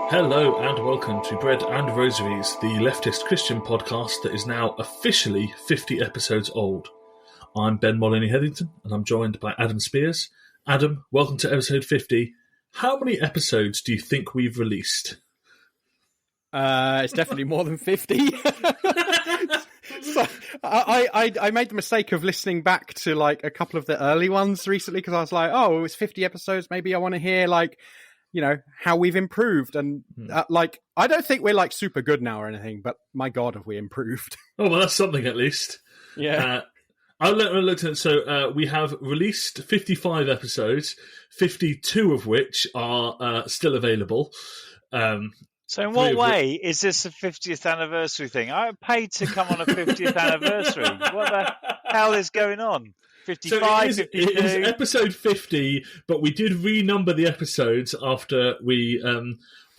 Hello and welcome to Bread and Rosaries, the leftist Christian podcast that is now officially 50 episodes old. I'm Ben Molyneux-Headington and I'm joined by Adam Spears. Adam, welcome to episode 50. How many episodes do you think we've released? It's definitely more than 50. So I made the mistake of listening back to like a couple of the early ones recently because I was like, oh, it was 50 episodes. Maybe I want to hear like, you know, how we've improved. And like, I don't think we're like super good now or anything, but my God, have we improved? Oh, well, that's something at least. Yeah. I looked at it. So we have released 55 episodes, 52 of which are still available. So in what way is this a 50th anniversary thing? I paid to come on a 50th anniversary. What the hell is going on? 55, so it is episode 50, but we did renumber the episodes after we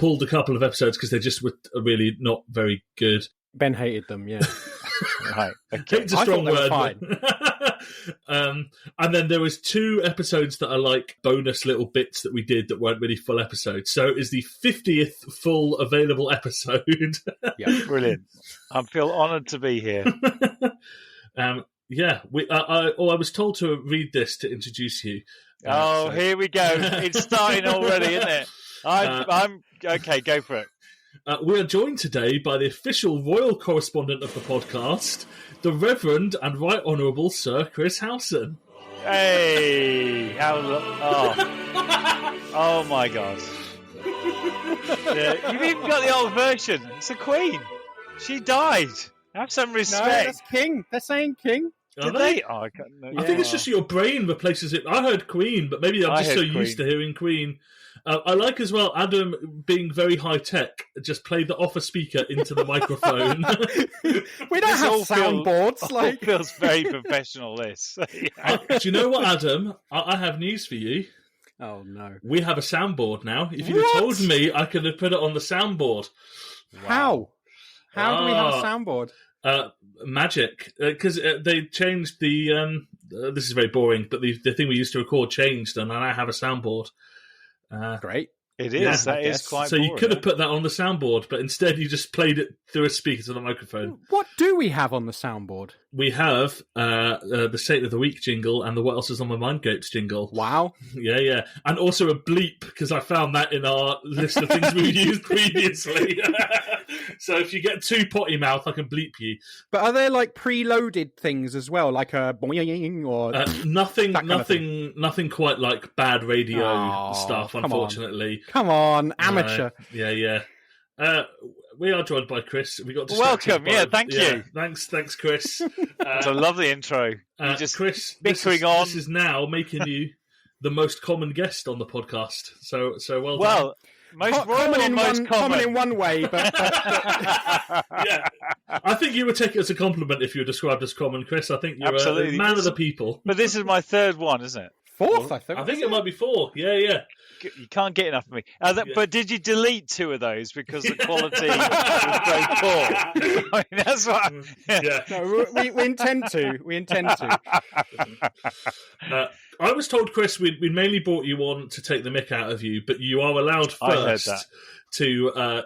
pulled a couple of episodes because they just were really not very good. Ben hated them, yeah. Right. Okay. Hate's a strong word. And then there was 2 episodes that are like bonus little bits that we did that weren't really full episodes. So it is the 50th full available episode. Yeah, brilliant. I feel honoured to be here. Yeah, I was told to read this to introduce you. Here we go. It's starting already, isn't it? I'm okay. Go for it. We are joined today by the official royal correspondent of the podcast, the Reverend and Right Honourable Sir Chris Howson. Hey, oh my God! Yeah, you've even got the old version. It's the Queen. She died. Have some respect. No, that's King. They're saying King. Did they? Oh, I think it's just your brain replaces it. I heard Queen, but maybe I'm just so used to hearing Queen. I like as well Adam being very high tech. Just play the off a speaker into the microphone. We don't have soundboards. It feels very professional. This. Yeah. Do you know what, Adam? I have news for you. Oh no! We have a soundboard now. If you'd have told me, I could have put it on the soundboard. Wow. How do we have a soundboard? Magic, because they changed the. This is very boring, but the thing we used to record changed, and I now have a soundboard. Great. It is. Yeah, that is quite. So boring, you could have put that on the soundboard, but instead you just played it through a speaker to the microphone. What do we have on the soundboard? We have the State of the Week jingle and the What Else Is on My Mind Gapes jingle. Wow. Yeah. And also a bleep, because I found that in our list of things we've used previously. So if you get too potty mouth, I can bleep you. But are there like preloaded things as well, like a boing or nothing quite like bad radio stuff, unfortunately. Come on, amateur. Yeah. We are joined by Chris. We got welcome. Thank you. Thanks, Chris. It's a lovely intro. You just Chris, bickering on. This is now making you the most common guest on the podcast. So well done. Well, common in one way, but yeah. I think you would take it as a compliment if you were described as common, Chris. I think you're a man of the people. But this is my third one, isn't it? Fourth, I think. I think it might be 4. Yeah. You can't get enough of me. But did you delete 2 of those because the quality was very poor? I mean, that's what. Yeah. No, we intend to. We intend to. I was told, Chris, we mainly brought you on to take the mick out of you, but you are allowed first to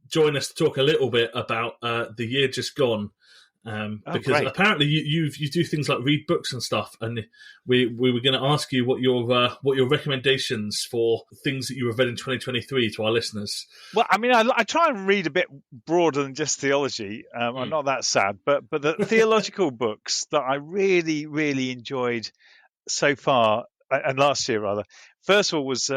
join us to talk a little bit about the year just gone. Because apparently you do things like read books and stuff, and we were going to ask you what your recommendations for things that you have read in 2023 to our listeners. Well, I mean, I try and read a bit broader than just theology. I'm not that sad, but the theological books that I really, really enjoyed so far, and last year rather. First of all was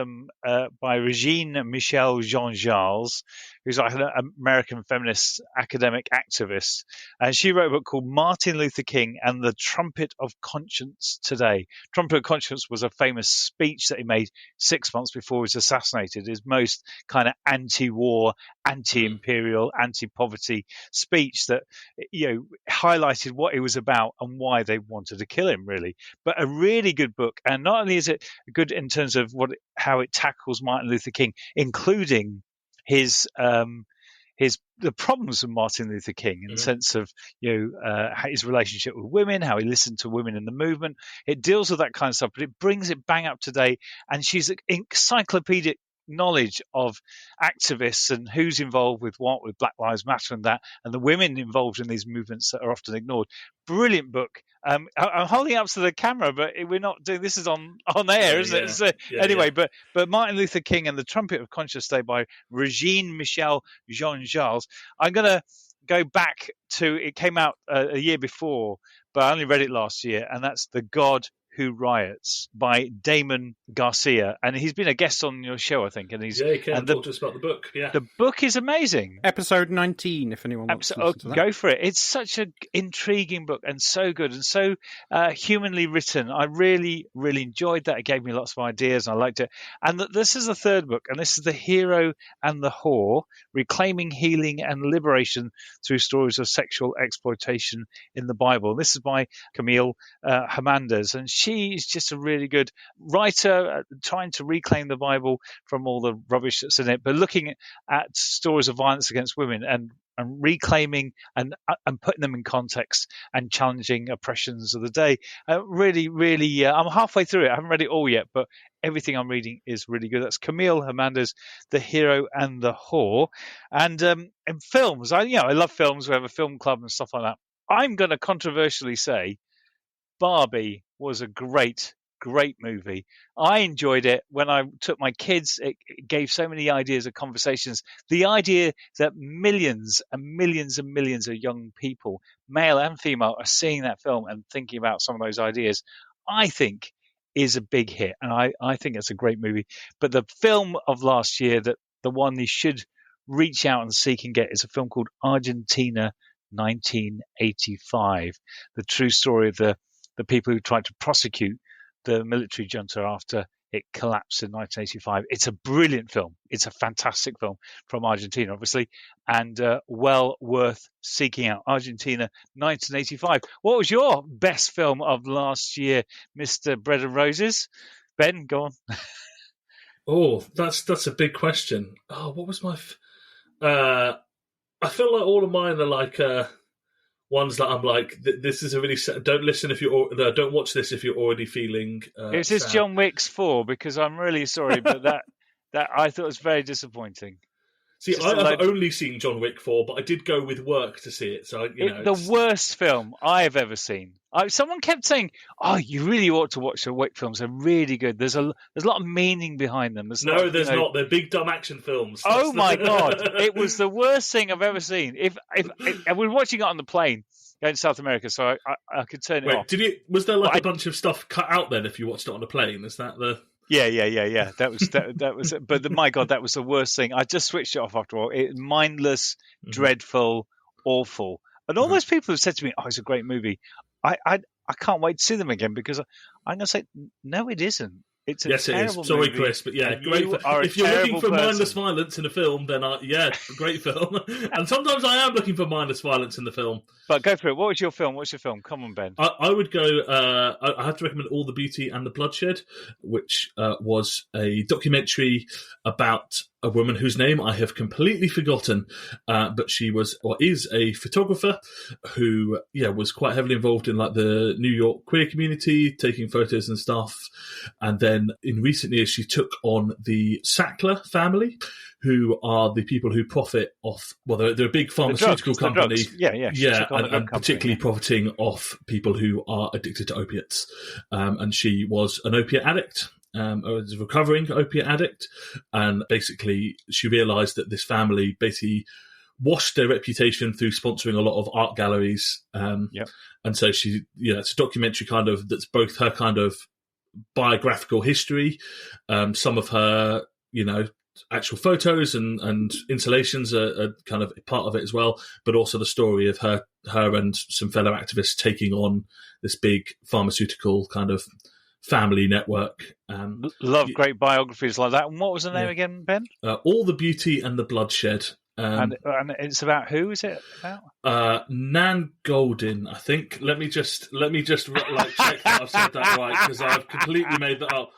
by Regine Michel Jean-Jacques, who's like an American feminist academic activist. And she wrote a book called Martin Luther King and the Trumpet of Conscience Today. Trumpet of Conscience was a famous speech that he made 6 months before he was assassinated, his most kind of anti-war, anti-imperial, anti-poverty speech that, you know, highlighted what it was about and why they wanted to kill him, really. But a really good book. And not only is it good in terms of how it tackles Martin Luther King, including the problems of Martin Luther King in the sense of, you know, his relationship with women, how he listened to women in the movement. It deals with that kind of stuff, but it brings it bang up to date. And she's an encyclopedic knowledge of activists and who's involved with what, with Black Lives Matter and that, and the women involved in these movements that are often ignored. Brilliant book. I'm holding it up to the camera, but we're not doing this. Is on air, isn't it? So, anyway, but Martin Luther King and the Trumpet of Conscious Day by Regine Michel Jean-Charles. I'm going to go back to, it came out a year before, but I only read it last year, and that's The God Who Riots by Damon Garcia, and he's been a guest on your show, I think. And he can talk to us about the book. Yeah, the book is amazing. Episode 19, if anyone wants to listen to that. Go for it. It's such an intriguing book and so good and so humanly written. I really, really enjoyed that. It gave me lots of ideas, and I liked it. And this is the third book, and this is The Hero and the Whore: Reclaiming Healing and Liberation Through Stories of Sexual Exploitation in the Bible. This is by Camille Hernandez, and she's just a really good writer, trying to reclaim the Bible from all the rubbish that's in it, but looking at stories of violence against women and reclaiming and putting them in context and challenging oppressions of the day. Really, really, I'm halfway through it. I haven't read it all yet, but everything I'm reading is really good. That's Camille Hernandez, The Hero and the Whore. And in films, I love films. We have a film club and stuff like that. I'm going to controversially say Barbie was a great movie. I enjoyed it when I took my kids. It gave so many ideas of conversations. The idea that millions and millions and millions of young people, male and female, are seeing that film and thinking about some of those ideas, I think is a big hit. And I think it's a great movie. But the film of last year, that the one you should reach out and seek and get, is a film called Argentina 1985, the true story of the people who tried to prosecute the military junta after it collapsed in 1985. It's a brilliant film. It's a fantastic film from Argentina, obviously, and well worth seeking out. Argentina 1985. What was your best film of last year, Mr. Bread and Roses? Ben, go on. Oh, that's a big question. Oh, what was my... I feel like all of mine are like... ones that I'm like, this is a really don't listen if you're don't watch this if you're already feeling. Is this sad. John Wick's 4? Because I'm really sorry, but that I thought was very disappointing. See, I've only seen John Wick 4, but I did go with work to see it. So the worst film I have ever seen. Someone kept saying, "Oh, you really ought to watch the Wick films. They're really good. There's a lot of meaning behind them." There's not. They're big dumb action films. Oh my god, it was the worst thing I've ever seen. If we were watching it on the plane going to South America, so I could turn it off. Was there a bunch of stuff cut out then? If you watched it on a plane, is that the? Yeah. That was. But my God, that was the worst thing. I just switched it off after all. It mindless, dreadful, awful. And all those people who said to me, "Oh, it's a great movie," I can't wait to see them again, because I'm going to say, no, it isn't. It's a terrible movie. Sorry, Chris, but yeah, great. If you're looking for mindless violence in a film, then great film. And sometimes I am looking for mindless violence in the film. But go for it. What was your film? What's your film? Come on, Ben. I would go. I have to recommend All the Beauty and the Bloodshed, which was a documentary about a woman whose name I have completely forgotten, but she was or is a photographer who was quite heavily involved in like the New York queer community, taking photos and stuff. And then in recent years, she took on the Sackler family, who are the people who profit off. Well, they're a big pharmaceutical company. And particularly profiting off people who are addicted to opiates. And she was an opiate addict. Was a recovering opiate addict, and basically she realised that this family basically washed their reputation through sponsoring a lot of art galleries. And so she, it's a documentary kind of that's both her kind of biographical history, some of her, actual photos and installations are kind of part of it as well, but also the story of her and some fellow activists taking on this big pharmaceutical kind of family network. Love great biographies like that. And what was the name again, Ben? All the Beauty and the Bloodshed. And it's about who is it about? Nan Goldin, I think. Let me just check that I've said that right, because I've completely made that up.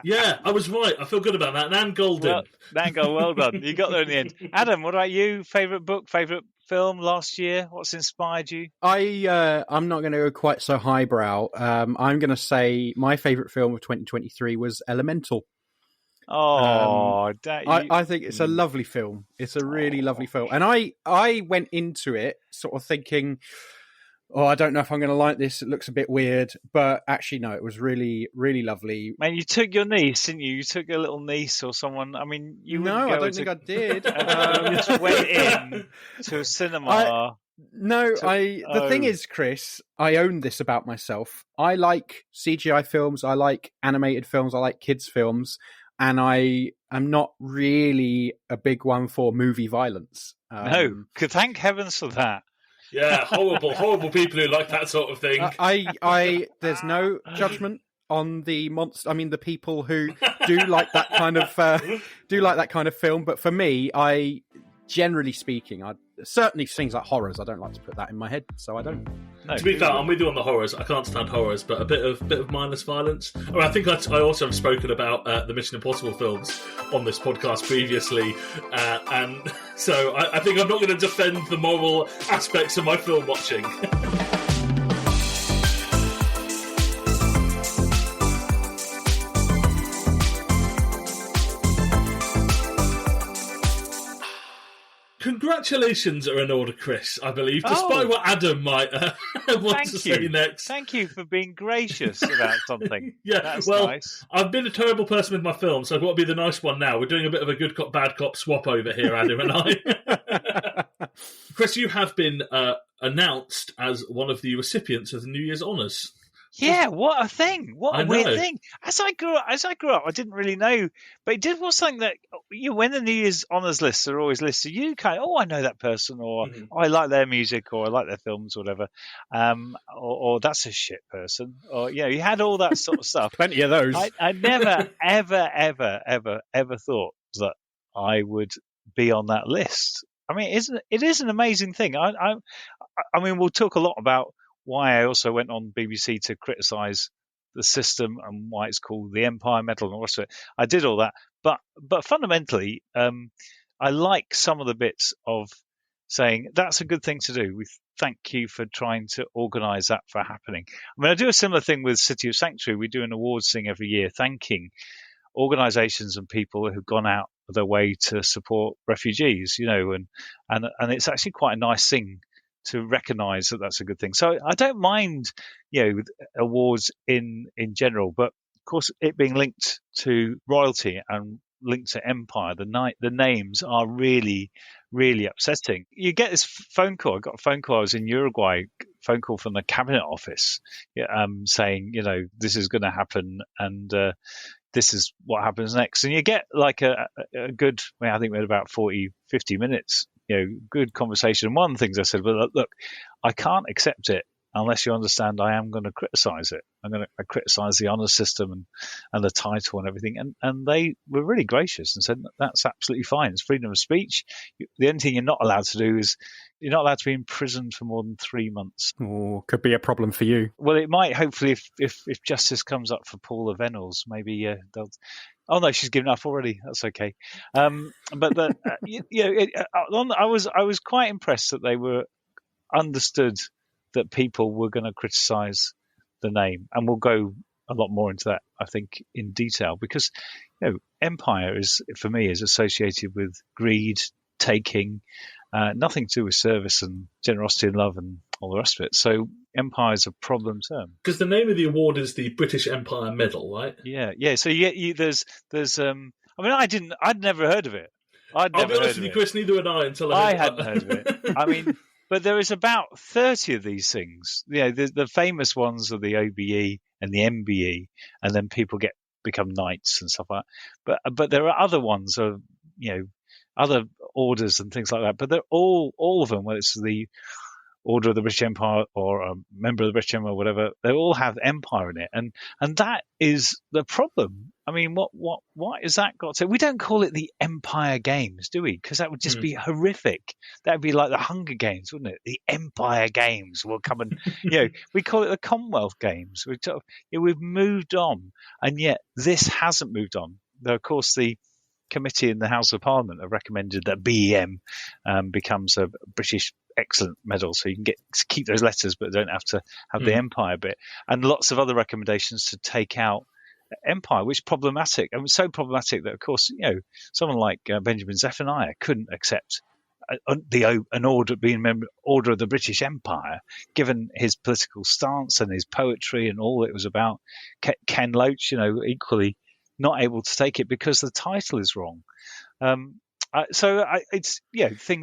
Yeah, I was right. I feel good about that. Nan Goldin. Well done. You got there in the end. Adam, what about you? Favourite book, favourite film last year? What's inspired you? I'm not going to go quite so highbrow. I'm going to say my favourite film of 2023 was Elemental. Oh, I think it's a lovely film. It's a really lovely film. And I went into it sort of thinking, I don't know if I'm going to like this. It looks a bit weird. But actually, no, it was really, really lovely. Man, you took your niece, didn't you? You took your little niece or someone. I mean, No, I don't think I did. You just went in to a cinema. The thing is, Chris, I own this about myself. I like CGI films. I like animated films. I like kids' films. And I am not really a big one for movie violence. No, thank heavens for that. Yeah, horrible people who like that sort of thing. There's no judgment on the monster. I mean, the people who do like that kind of film. But for me, generally speaking, certainly things like horrors, I don't like to put that in my head, so I don't. No, to be fair, I'm with you on the horrors. I can't stand horrors, but a bit of mindless violence. I think I also have spoken about the Mission Impossible films on this podcast previously, and so I think I'm not going to defend the moral aspects of my film watching. Congratulations are in order, Chris, I believe, despite what Adam might want to say next. Thank you for being gracious about something. Yeah, that's nice. I've been a terrible person with my film, so I've got to be the nice one now. We're doing a bit of a good cop, bad cop swap over here, Adam and I. Chris, you have been announced as one of the recipients of the New Year's Honours. Yeah, what a thing! What a weird thing. As I grew up, I didn't really know, but it was something that when the New Year's honours lists are always listed, you kind of, I know that person, or I like their music, or I like their films, or whatever, or that's a shit person, or you had all that sort of stuff. Plenty of those. I never, ever thought that I would be on that list. I mean, it is an amazing thing. I mean, we'll talk a lot about why I also went on BBC to criticise the system and why it's called the Empire Medal and all the rest of it. I did all that, but fundamentally, I like some of the bits of saying that's a good thing to do. We thank you for trying to organise that for happening. I mean, I do a similar thing with City of Sanctuary. We do an awards thing every year, thanking organisations and people who've gone out of their way to support refugees. And it's actually quite a nice thing to recognise that that's a good thing. So I don't mind, awards in general, but of course it being linked to royalty and linked to empire, the names are really, really upsetting. You get this phone call. I got a phone call. I was in Uruguay. Phone call from the cabinet office, saying, this is going to happen and this is what happens next. And you get like a good, I think we had about 40, 50 minutes. Good conversation. And one of the things I said, well, look, I can't accept it unless you understand I am going to criticise it. I'm going to criticise the honours system and the title and everything. And they were really gracious and said, that's absolutely fine. It's freedom of speech. The only thing you're not allowed to do is you're not allowed to be imprisoned for more than 3 months. Oh, could be a problem for you. Well, it might, hopefully, if justice comes up for Paula Venables, maybe they'll... Oh no, she's given up already. That's okay. But I was quite impressed that they were understood that people were going to criticise the name, and we'll go a lot more into that, I think, in detail, because empire is, for me, is associated with greed, taking, nothing to do with service and generosity and love and all the rest of it. So empire is a problem term. Because the name of the award is the British Empire Medal, right? Yeah. So there's I mean, I'd never heard of it. I'll be honest with you, Chris, neither had I until I hadn't heard of it. I mean, but there is about 30 of these things. The famous ones are the OBE and the MBE, and then people become knights and stuff like that. But there are other ones of other orders and things like that. But they're all of them, whether it's the Order of the British Empire or a member of the British Empire or whatever, they all have empire in it, and that is the problem. I mean, what has that got to? We don't call it the Empire Games, do we? Because that would just be horrific. That would be like the Hunger Games, wouldn't it? The Empire Games will come and we call it the Commonwealth Games. We've moved on, and yet this hasn't moved on. Though, of course, the committee in the House of Parliament have recommended that BEM becomes a British Excellent Medal, so you can keep those letters, but don't have to have the Empire bit, and lots of other recommendations to take out empire, which is problematic. And it was so problematic that, of course, someone like Benjamin Zephaniah couldn't accept an order being order of the British Empire, given his political stance and his poetry and all it was about. Ken Loach, equally not able to take it because the title is wrong. Things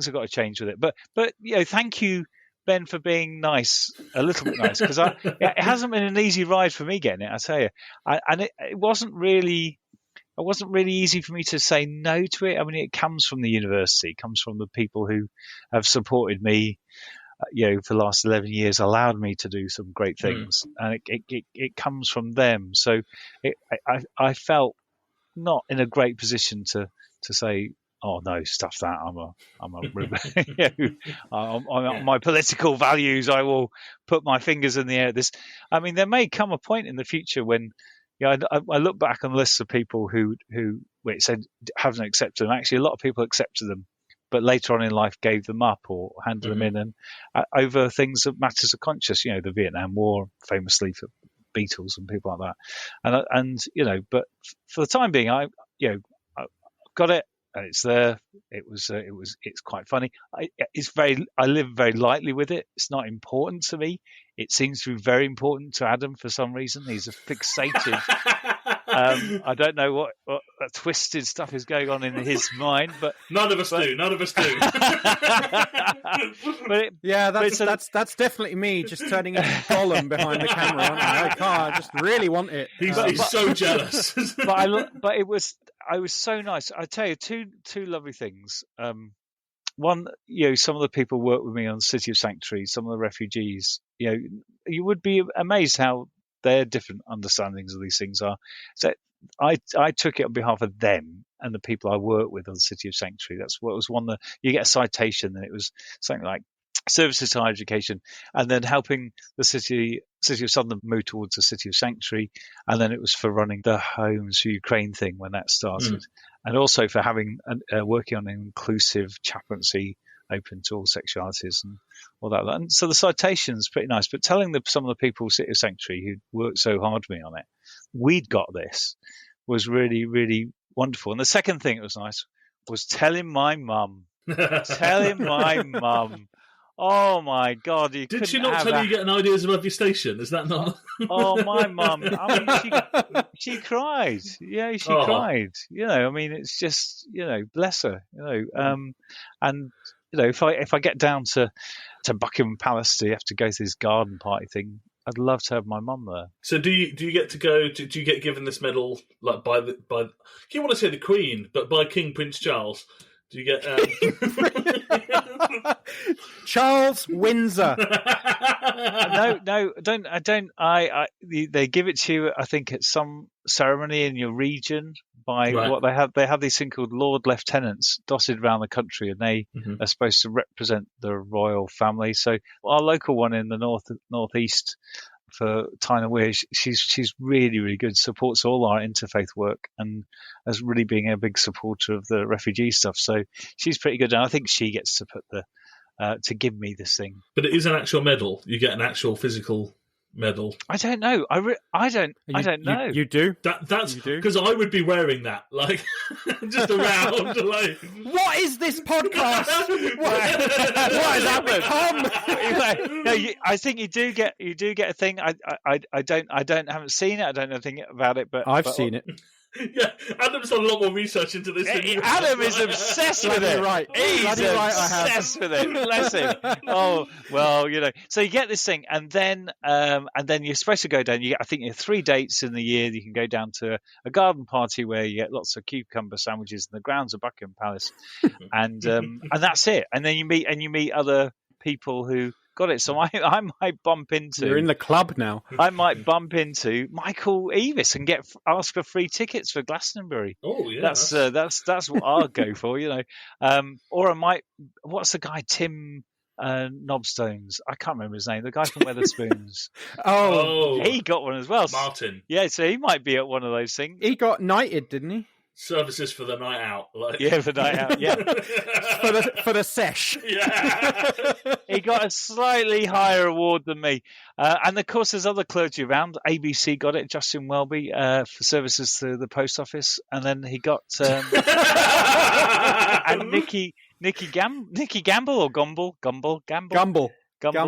have got to change with it. But thank you, Ben, for being nice, a little bit nice, because it hasn't been an easy ride for me getting it, I tell you. It wasn't really easy for me to say no to it. I mean, it comes from the university, it comes from the people who have supported me, for the last 11 years, allowed me to do some great things, and it comes from them. So I felt not in a great position to say, oh no, stuff that. On my political values, I will put my fingers in the air. There may come a point in the future when, I look back on lists of people who it said haven't accepted them. Actually, a lot of people accepted them, but later on in life gave them up or handed them in, and over things that matters of conscience. The Vietnam War, famously for Beatles and people like that, but for the time being, I got it. And it's there. It's quite funny. I live very lightly with it. It's not important to me. It seems to be very important to Adam for some reason. He's fixated. I don't know what twisted stuff is going on in his mind, but none of us do. That's definitely me just turning into Gollum behind the camera. I just really want it. He's so jealous. I was so nice. I tell you, two lovely things. One, some of the people work with me on City of Sanctuary, some of the refugees. You would be amazed how their different understandings of these things are. So I took it on behalf of them and the people I work with on City of Sanctuary. That's what was one that you get a citation, and it was something like services to higher education, and then helping the city of Sunderland move towards the City of Sanctuary, and then it was for running the Homes for Ukraine thing when that started, and also for having working on an inclusive chaplaincy open to all sexualities and all that. And so the citation's pretty nice, but telling some of the people at City of Sanctuary who worked so hard for me on it, we'd got this, was really, really wonderful. And the second thing that was nice was telling my mum. Oh my God! Did she not tell you getting ideas above your station? Is that not? Oh, my mum! I mean, she cried. Yeah, she cried. It's just bless her. And if I get down to Buckingham Palace to have to go to this garden party thing, I'd love to have my mum there. So do you get to go? Do you get given this medal like by? You want to say the Queen, but by King Prince Charles? Do you get Charles Windsor? No, don't. They give it to you, I think, at some ceremony in your region by what they have. They have these things called Lord Lieutenants dotted around the country, and they are supposed to represent the royal family. So our local one in the northeast for Tyne Weir, she's really, really good, supports all our interfaith work and has really been a big supporter of the refugee stuff. So she's pretty good, and I think she gets to put to give me this thing. But it is an actual medal. You get an actual physical medal. I don't know. I don't know. You do? That's because I would be wearing that, like just around. Like, what is this podcast? what has that become? No, I think you do get a thing. I haven't seen it. I don't know anything about it, but I've seen it. Yeah, Adam's done a lot more research into this than you. Adam is obsessed with it. Right. He's obsessed with it. Bless him. Oh, well, So you get this thing, and then you're supposed to go down. I think you have 3 dates in the year. You can go down to a garden party where you get lots of cucumber sandwiches in the grounds of Buckingham Palace, and that's it. And then you meet other people who got it. So I might bump into. You're in the club now. I might bump into Michael Eavis and ask for free tickets for Glastonbury. Oh yeah, that's what I'll go for, Or I might. What's the guy? Tim Knobstones. I can't remember his name. The guy from Wetherspoons. Oh, he got one as well. Martin. Yeah, so he might be at one of those things. He got knighted, didn't he? services for the night out. Like. Yeah, for the night out. Yeah, for the sesh. Yeah. He got a slightly higher award than me, and of course there's other clergy around. ABC got it, Justin Welby, for services to the post office, and then he got and Nicky Gamble or Gumble. He got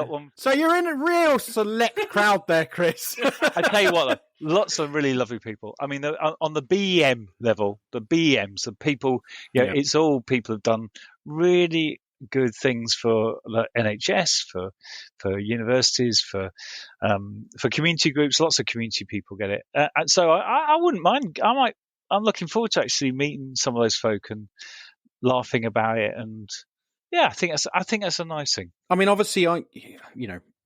one. So you're in a real select crowd there, Chris. I tell you what, lots of really lovely people. I mean, on the BEM level, the BEMs, the people, it's all people who've done really good things for the NHS, for universities, for community groups. Lots of community people get it, and so I wouldn't mind. I'm looking forward to actually meeting some of those folk and laughing about it. And yeah, I think that's a nice thing. I mean, obviously,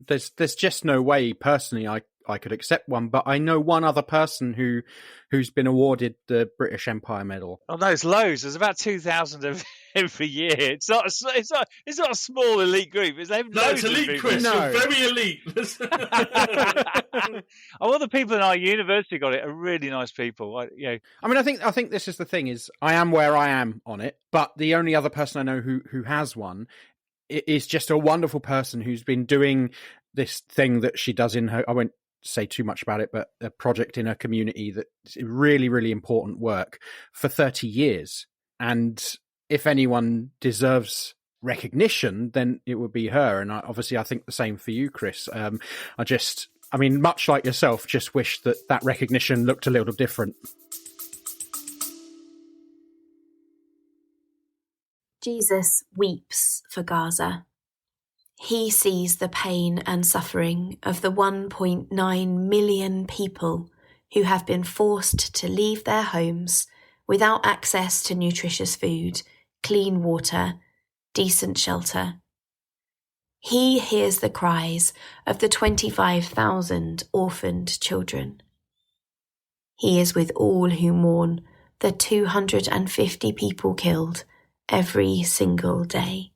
there's just no way personally I could accept one, but I know one other person who's been awarded the British Empire Medal. Oh, there's loads. There's about 2,000 every year. It's not a small elite group. It's elite, Chris. No. You're very elite. All the people in our university got it are really nice people. I mean, I think this is the thing: is I am where I am on it, but the only other person I know who has one is just a wonderful person who's been doing this thing that she does in her. I won't say too much about it, but a project in her community that's really, really important work for 30 years. And if anyone deserves recognition, then it would be her. And obviously I think the same for you, Chris. I mean, much like yourself, just wish that recognition looked a little different. Jesus weeps for Gaza. He sees the pain and suffering of the 1.9 million people who have been forced to leave their homes without access to nutritious food, clean water, decent shelter. He hears the cries of the 25,000 orphaned children. He is with all who mourn the 250 people killed every single day.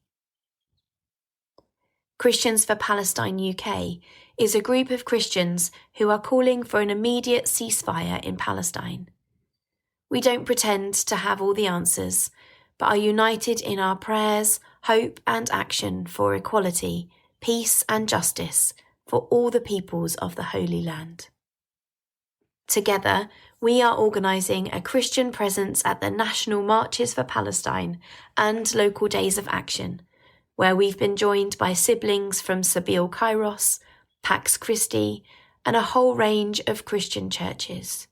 Christians for Palestine UK is a group of Christians who are calling for an immediate ceasefire in Palestine. We don't pretend to have all the answers, but are united in our prayers, hope and action for equality, peace and justice for all the peoples of the Holy Land. Together, we are organising a Christian presence at the National Marches for Palestine and local days of action, where we've been joined by siblings from Sabeel Kairos, Pax Christi, and a whole range of Christian churches.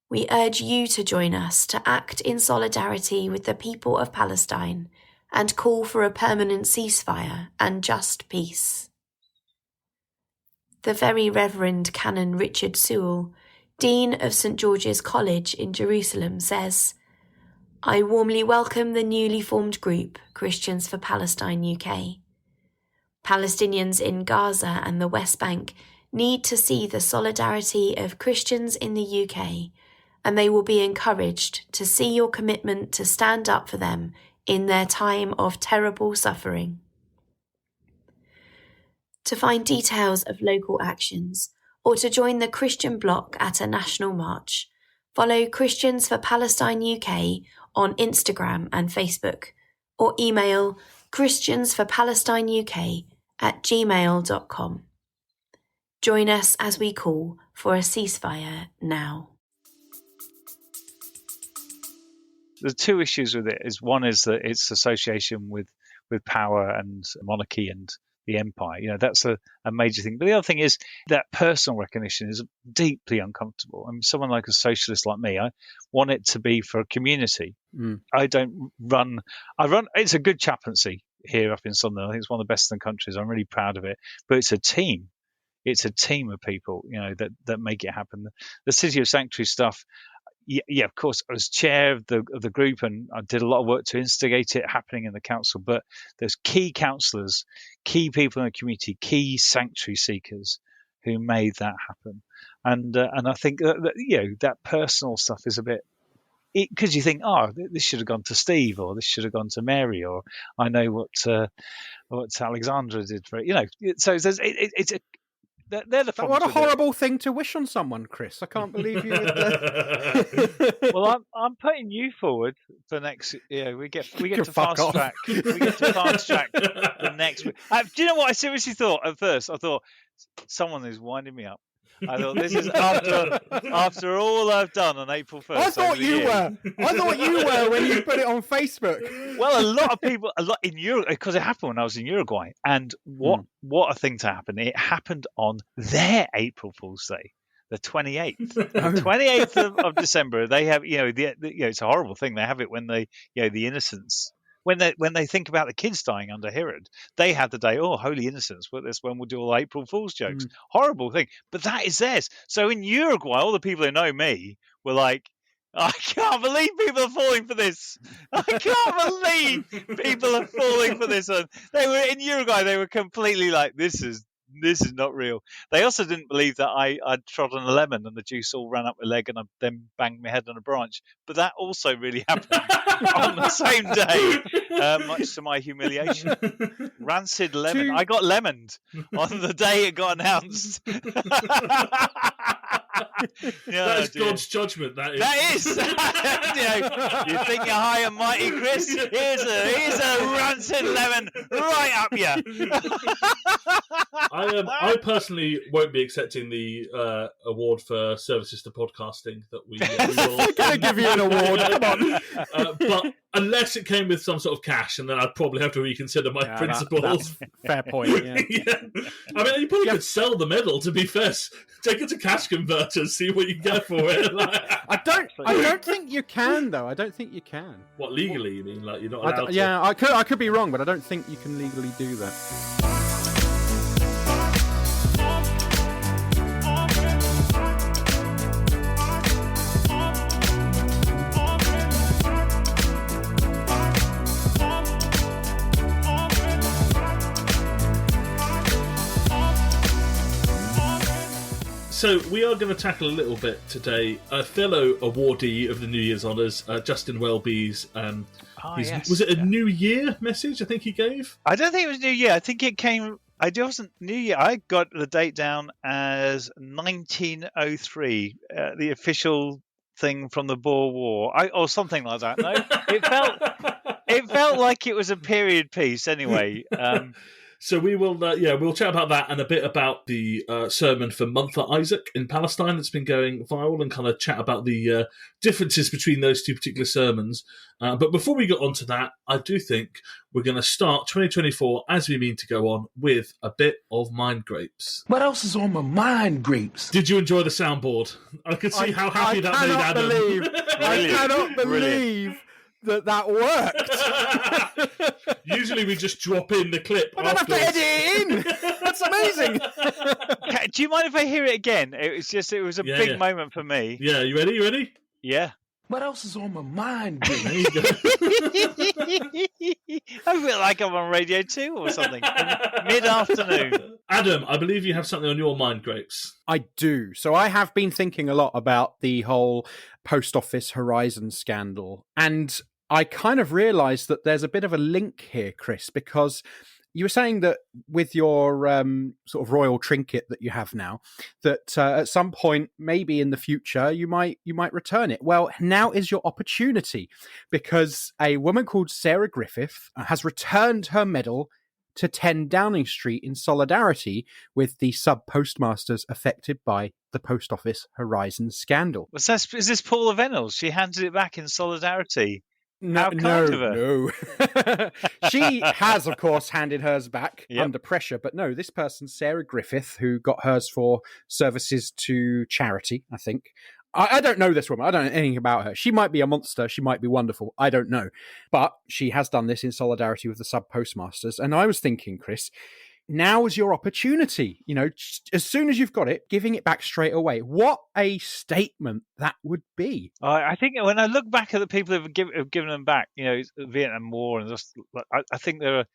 We urge you to join us to act in solidarity with the people of Palestine and call for a permanent ceasefire and just peace. The Very Reverend Canon Richard Sewell, Dean of St. George's College in Jerusalem, says, I warmly welcome the newly formed group, Christians for Palestine UK. Palestinians in Gaza and the West Bank need to see the solidarity of Christians in the UK, and they will be encouraged to see your commitment to stand up for them in their time of terrible suffering. To find details of local actions or to join the Christian bloc at a national march, follow Christians for Palestine UK on Instagram and Facebook, or email christiansforpalestineuk@gmail.com. Join us as we call for a ceasefire now. The two issues with it is, one is that its association with power and monarchy and the empire. That's a major thing. But the other thing is that personal recognition is deeply uncomfortable. I mean, someone like a socialist like me, I want it to be for a community. I run, it's a good chaplaincy here up in Sunderland. I think it's one of the best in the country. I'm really proud of it. But it's a team. It's a team of people, that make it happen. The City of Sanctuary stuff, yeah, of course, I was chair of the group and I did a lot of work to instigate it happening in the council. But there's key councillors, key people in the community, key sanctuary seekers who made that happen. And I think that personal stuff is a bit, because you think, this should have gone to Steve, or this should have gone to Mary, or I know what Alexandra did for it. So it's they're the problems. What a horrible thing to wish on someone, Chris. I can't believe you. Well, I'm putting you forward for next. We get to fast track. We get to fast track the next week. Do you know what I seriously thought at first? I thought someone is winding me up. I thought this is after all I've done on April 1st. I thought you were when you put it on Facebook. Well, a lot of people, in Uruguay, because it happened when I was in Uruguay. And what a thing to happen! It happened on their April Fool's Day, the 28th. The 28th of December. They have, it's a horrible thing. They have it when they, the innocents. When they think about the kids dying under Herod, they had the day, holy innocents, but this when we'll do all April Fool's jokes. Horrible thing. But that is theirs. So in Uruguay, all the people who know me were like, I can't believe people are falling for this. I can't believe people are falling for this. And they were in Uruguay, they were completely like, this is not real. They also didn't believe that I'd trodden a lemon and the juice all ran up my leg and I then banged my head on a branch. But that also really happened on the same day, much to my humiliation. Rancid lemon. I got lemoned on the day it got announced. That is God's judgment. That is. You think you're high and mighty, Chris? Here's a rancid lemon right up you. I personally won't be accepting the award for services to podcasting that we will. I'm going to give you an award. Come on. But unless it came with some sort of cash, and then I'd probably have to reconsider my principles. That's fair point. Yeah. I mean, you probably could sell the medal. To be fair, take it to cash converters, see what you get for it. I don't think you can, though. I don't think you can. What, legally? You mean like you're not allowed to? Yeah, I could be wrong, but I don't think you can legally do that. So we are going to tackle a little bit today. A fellow awardee of the New Year's Honours, Justin Welby's. Was it a New Year message? I think he gave. I don't think it was New Year. I think it came. It wasn't New Year. I got the date down as 1903, the official thing from the Boer War, or something like that. No, it felt like it was a period piece. Anyway. So we will, we'll chat about that and a bit about the sermon for Munther Isaac in Palestine that's been going viral, and kind of chat about the differences between those two particular sermons. But before we get on to that, I do think we're going to start 2024 as we mean to go on with a bit of Mind Grapes. What else is on my mind grapes? Did you enjoy the soundboard? I could see how happy that made Adam. I cannot believe that worked. Usually we just drop in the clip. I don't have to edit it in. That's amazing. Do you mind if I hear it again? It was a big moment for me. Yeah, you ready? Yeah. What else is on my mind? There you go. I feel like I'm on Radio 2 or something. Mid-afternoon. Adam, I believe you have something on your mind grapes. I do. So I have been thinking a lot about the whole Post Office Horizon scandal. And I kind of realised that there's a bit of a link here, Chris, because you were saying that with your sort of royal trinket that you have now, that at some point, maybe in the future, you might return it. Well, now is your opportunity, because a woman called Sarah Griffith has returned her medal to 10 Downing Street in solidarity with the sub-postmasters affected by the Post Office Horizon scandal. Is this Paula Venables? She handed it back in solidarity. No. She has, of course, handed hers back under pressure. But no, this person, Sarah Griffith, who got hers for services to charity, I think. I don't know this woman. I don't know anything about her. She might be a monster. She might be wonderful. I don't know. But she has done this in solidarity with the sub-postmasters. And I was thinking, Chris, now is your opportunity. You know, as soon as you've got it, giving it back straight away. What a statement that would be. I think when I look back at the people who have given them back, you know, the Vietnam War, and just, I think there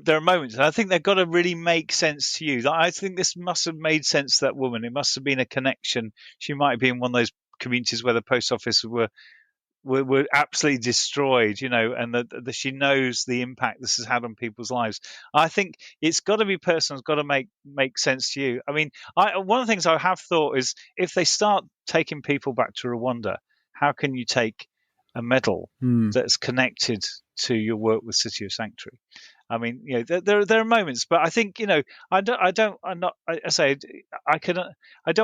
are moments, and I think they've got to really make sense to you. I think this must have made sense to that woman. It must have been a connection. She might have been in one of those communities where the post office were were absolutely destroyed, and that she knows the impact this has had on people's lives. I think it's got to be personal. It's got to make sense to you. I mean, one of the things I have thought is if they start taking people back to Rwanda, how can you take a medal that's connected to your work with City of Sanctuary? I mean, there are moments, but I think I don't want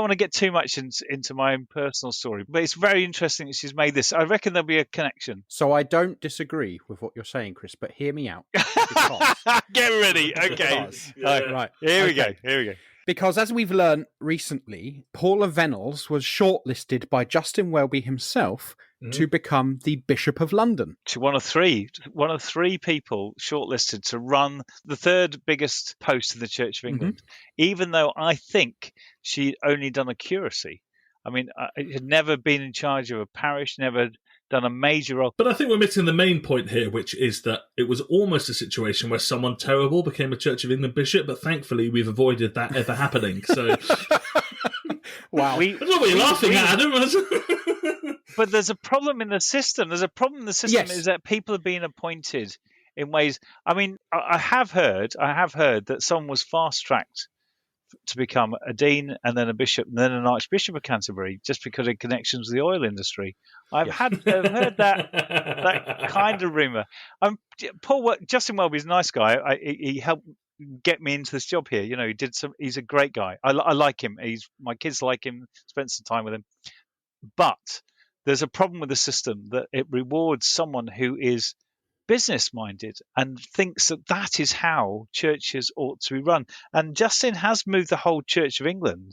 to get too much into my own personal story, but it's very interesting that she's made this. I reckon there'll be a connection. So I don't disagree with what you're saying, Chris, but hear me out. Get ready, okay? Right, here we go. Because as we've learned recently, Paula Venables was shortlisted by Justin Welby himself to become the Bishop of London. She's one of three people shortlisted to run the third biggest post in the Church of England, even though I think she'd only done a curacy. I mean, had never been in charge of a parish, never done a major role. But I think we're missing the main point here, which is that it was almost a situation where someone terrible became a Church of England bishop, but thankfully we've avoided that ever happening. So, wow. I don't know what you're laughing at, Adam. But there's a problem in the system. Is that people are being appointed in ways. I mean, I have heard that someone was fast-tracked to become a dean and then a bishop and then an archbishop of Canterbury just because of connections with the oil industry. I've heard that kind of rumor. Justin Welby's a nice guy. He helped get me into this job here. He's a great guy. I like him. My kids like him. Spent some time with him. But there's a problem with the system that it rewards someone who is business-minded and thinks that is how churches ought to be run. And Justin has moved the whole Church of England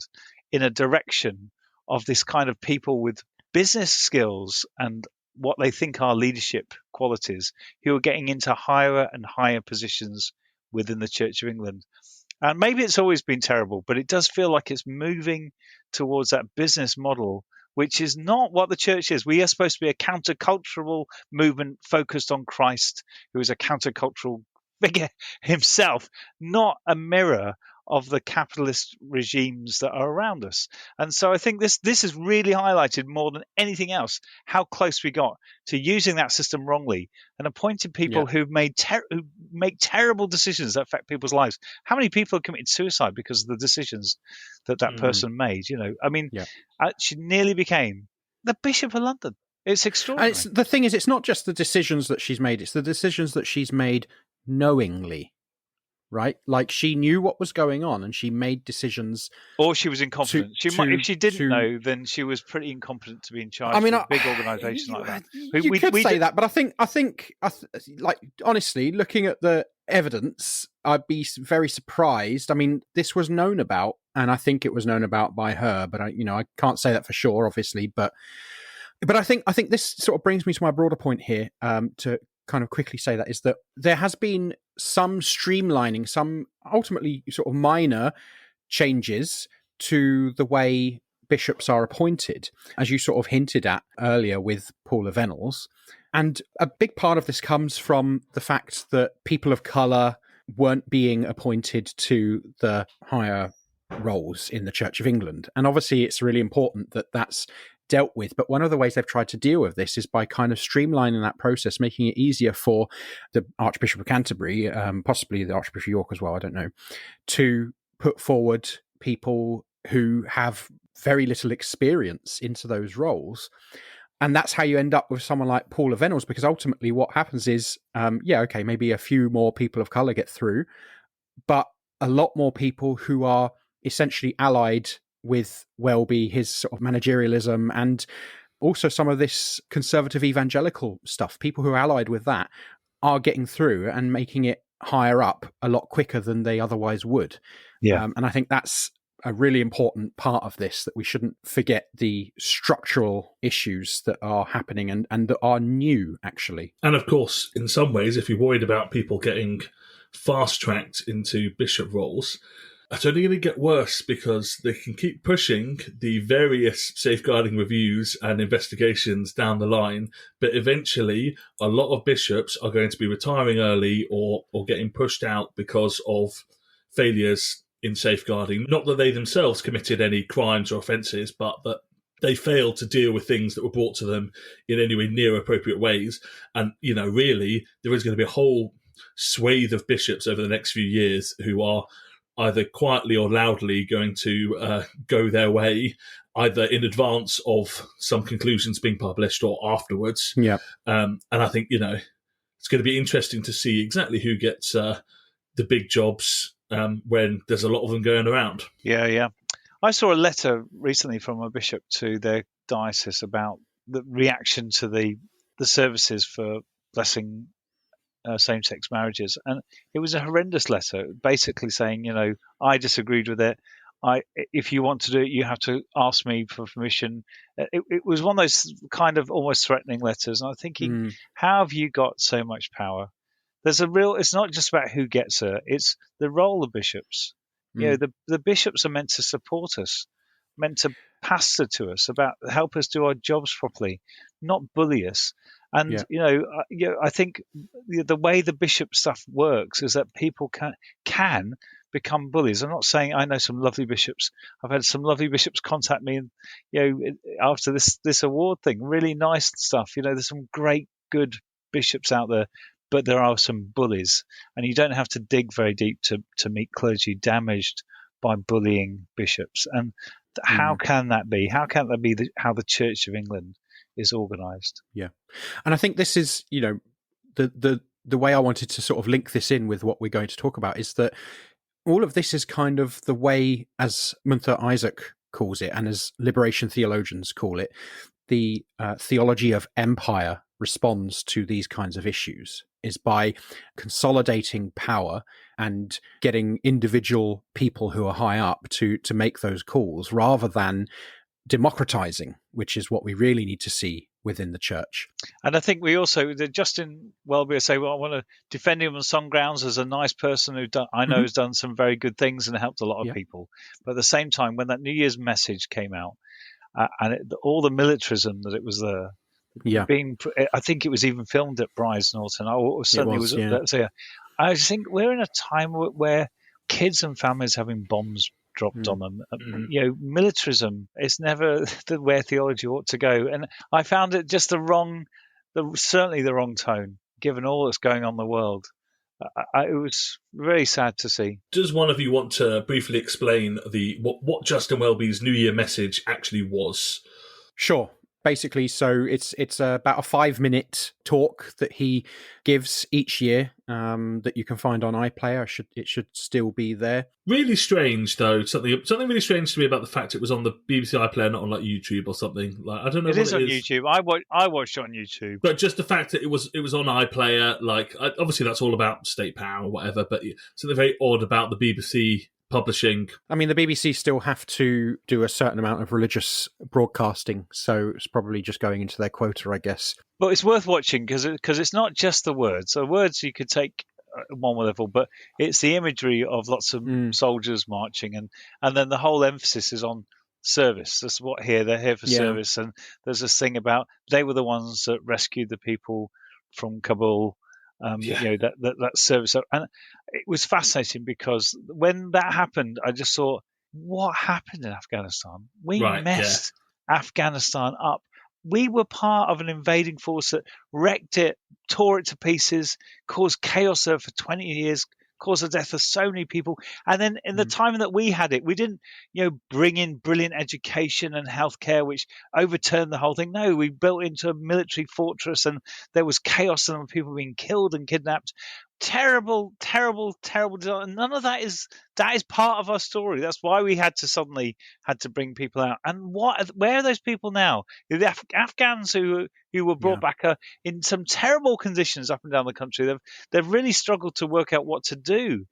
in a direction of this kind of people with business skills and what they think are leadership qualities who are getting into higher and higher positions within the Church of England. And maybe it's always been terrible, but it does feel like it's moving towards that business model, which is not what the church is. We are supposed to be a countercultural movement focused on Christ, who is a countercultural figure himself, not a mirror of the capitalist regimes that are around us. And so I think this has really highlighted more than anything else how close we got to using that system wrongly and appointing people who make terrible decisions that affect people's lives. How many people have committed suicide because of the decisions that person made? I mean, she nearly became the Bishop of London. It's extraordinary. And the thing is, it's not just the decisions that she's made, it's the decisions that she's made knowingly. Right, like she knew what was going on, and she made decisions. Or she was incompetent. If she didn't know, then she was pretty incompetent to be in charge of a big organisation like that. You could say that, but I think, like honestly, looking at the evidence, I'd be very surprised. I mean, this was known about, and I think it was known about by her, but I can't say that for sure, obviously. But I think this sort of brings me to my broader point here. To kind of quickly say that is that there has been some streamlining, some ultimately sort of minor changes to the way bishops are appointed, as you sort of hinted at earlier with Paula Venables. And a big part of this comes from the fact that people of colour weren't being appointed to the higher roles in the Church of England. And obviously it's really important that that's dealt with, but one of the ways they've tried to deal with this is by kind of streamlining that process, making it easier for the Archbishop of Canterbury, possibly the Archbishop of York as well, I don't know, to put forward people who have very little experience into those roles. And that's how you end up with someone like Paula Venables, because ultimately what happens is, maybe a few more people of colour get through, but a lot more people who are essentially allied with Welby, his sort of managerialism, and also some of this conservative evangelical stuff. People who are allied with that are getting through and making it higher up a lot quicker than they otherwise would. Yeah. And I think that's a really important part of this, that we shouldn't forget the structural issues that are happening and that are new, actually. And of course, in some ways, if you're worried about people getting fast-tracked into bishop roles, it's only going to get worse because they can keep pushing the various safeguarding reviews and investigations down the line, but eventually a lot of bishops are going to be retiring early or getting pushed out because of failures in safeguarding. Not that they themselves committed any crimes or offences, but that they failed to deal with things that were brought to them in anywhere near appropriate ways. And, really, there is going to be a whole swathe of bishops over the next few years who are either quietly or loudly going to go their way, either in advance of some conclusions being published or afterwards. Yeah. And I think, it's going to be interesting to see exactly who gets the big jobs when there's a lot of them going around. Yeah. I saw a letter recently from a bishop to their diocese about the reaction to the services for blessing same-sex marriages, and it was a horrendous letter, basically saying, I disagreed with it. If you want to do it, you have to ask me for permission. It was one of those kind of almost threatening letters, and I'm thinking, how have you got so much power? It's not just about who gets it; it's the role of bishops. The bishops are meant to support us, meant to pastor to us, about help us do our jobs properly, not bully us. And I think the way the bishop stuff works is that people can become bullies. I'm not saying I know some lovely bishops. I've had some lovely bishops contact me, and after this award thing, really nice stuff. There's some great good bishops out there, but there are some bullies, and you don't have to dig very deep to meet clergy damaged by bullying bishops. And how can that be? How can that be how the Church of England is organised? Yeah, and I think this is, the way I wanted to sort of link this in with what we're going to talk about is that all of this is kind of the way, as Munther Isaac calls it, and as liberation theologians call it, the theology of empire responds to these kinds of issues, is by consolidating power and getting individual people who are high up to make those calls, rather than democratizing, which is what we really need to see within the church. And I think we also, Justin Welby say, well, I want to defend him on some grounds as a nice person who I know has done some very good things and helped a lot of people. But at the same time, when that New Year's message came out, all the militarism that it was there, I think it was even filmed at Brize Norton. I think we're in a time where kids and families having bombs dropped on them. Militarism is never where theology ought to go, and I found it just certainly the wrong tone, given all that's going on in the world. It was very sad to see. Does one of you want to briefly explain what Justin Welby's New Year message actually was? Sure. Basically, so it's about a 5-minute talk that he gives each year that you can find on iPlayer. It should still be there. Really strange, though. Something really strange to me about the fact it was on the BBC iPlayer, not on like YouTube or something. Like, I don't know. It is on YouTube. I watched it on YouTube. But just the fact that it was on iPlayer, like obviously that's all about state power or whatever. But something very odd about the BBC publishing. I mean, the BBC still have to do a certain amount of religious broadcasting, so it's probably just going into their quota, I guess. But it's worth watching because it's not just the words. The words you could take at one level, but it's the imagery of lots of soldiers marching, and then the whole emphasis is on service. That's what they're here for service. And there's this thing about they were the ones that rescued the people from Kabul. That service, and it was fascinating because when that happened, I just thought, what happened in Afghanistan? We messed Afghanistan up. We were part of an invading force that wrecked it, tore it to pieces, caused chaos there for 20 years, caused the death of so many people. And then in the time that we had it, we didn't, bring in brilliant education and healthcare, which overturned the whole thing. No, we built into a military fortress, and there was chaos and people being killed and kidnapped. Terrible, terrible, terrible. And none of that is part of our story. That's why we had to bring people out. And where are those people now? The Afghans who were brought back in some terrible conditions up and down the country. They've really struggled to work out what to do.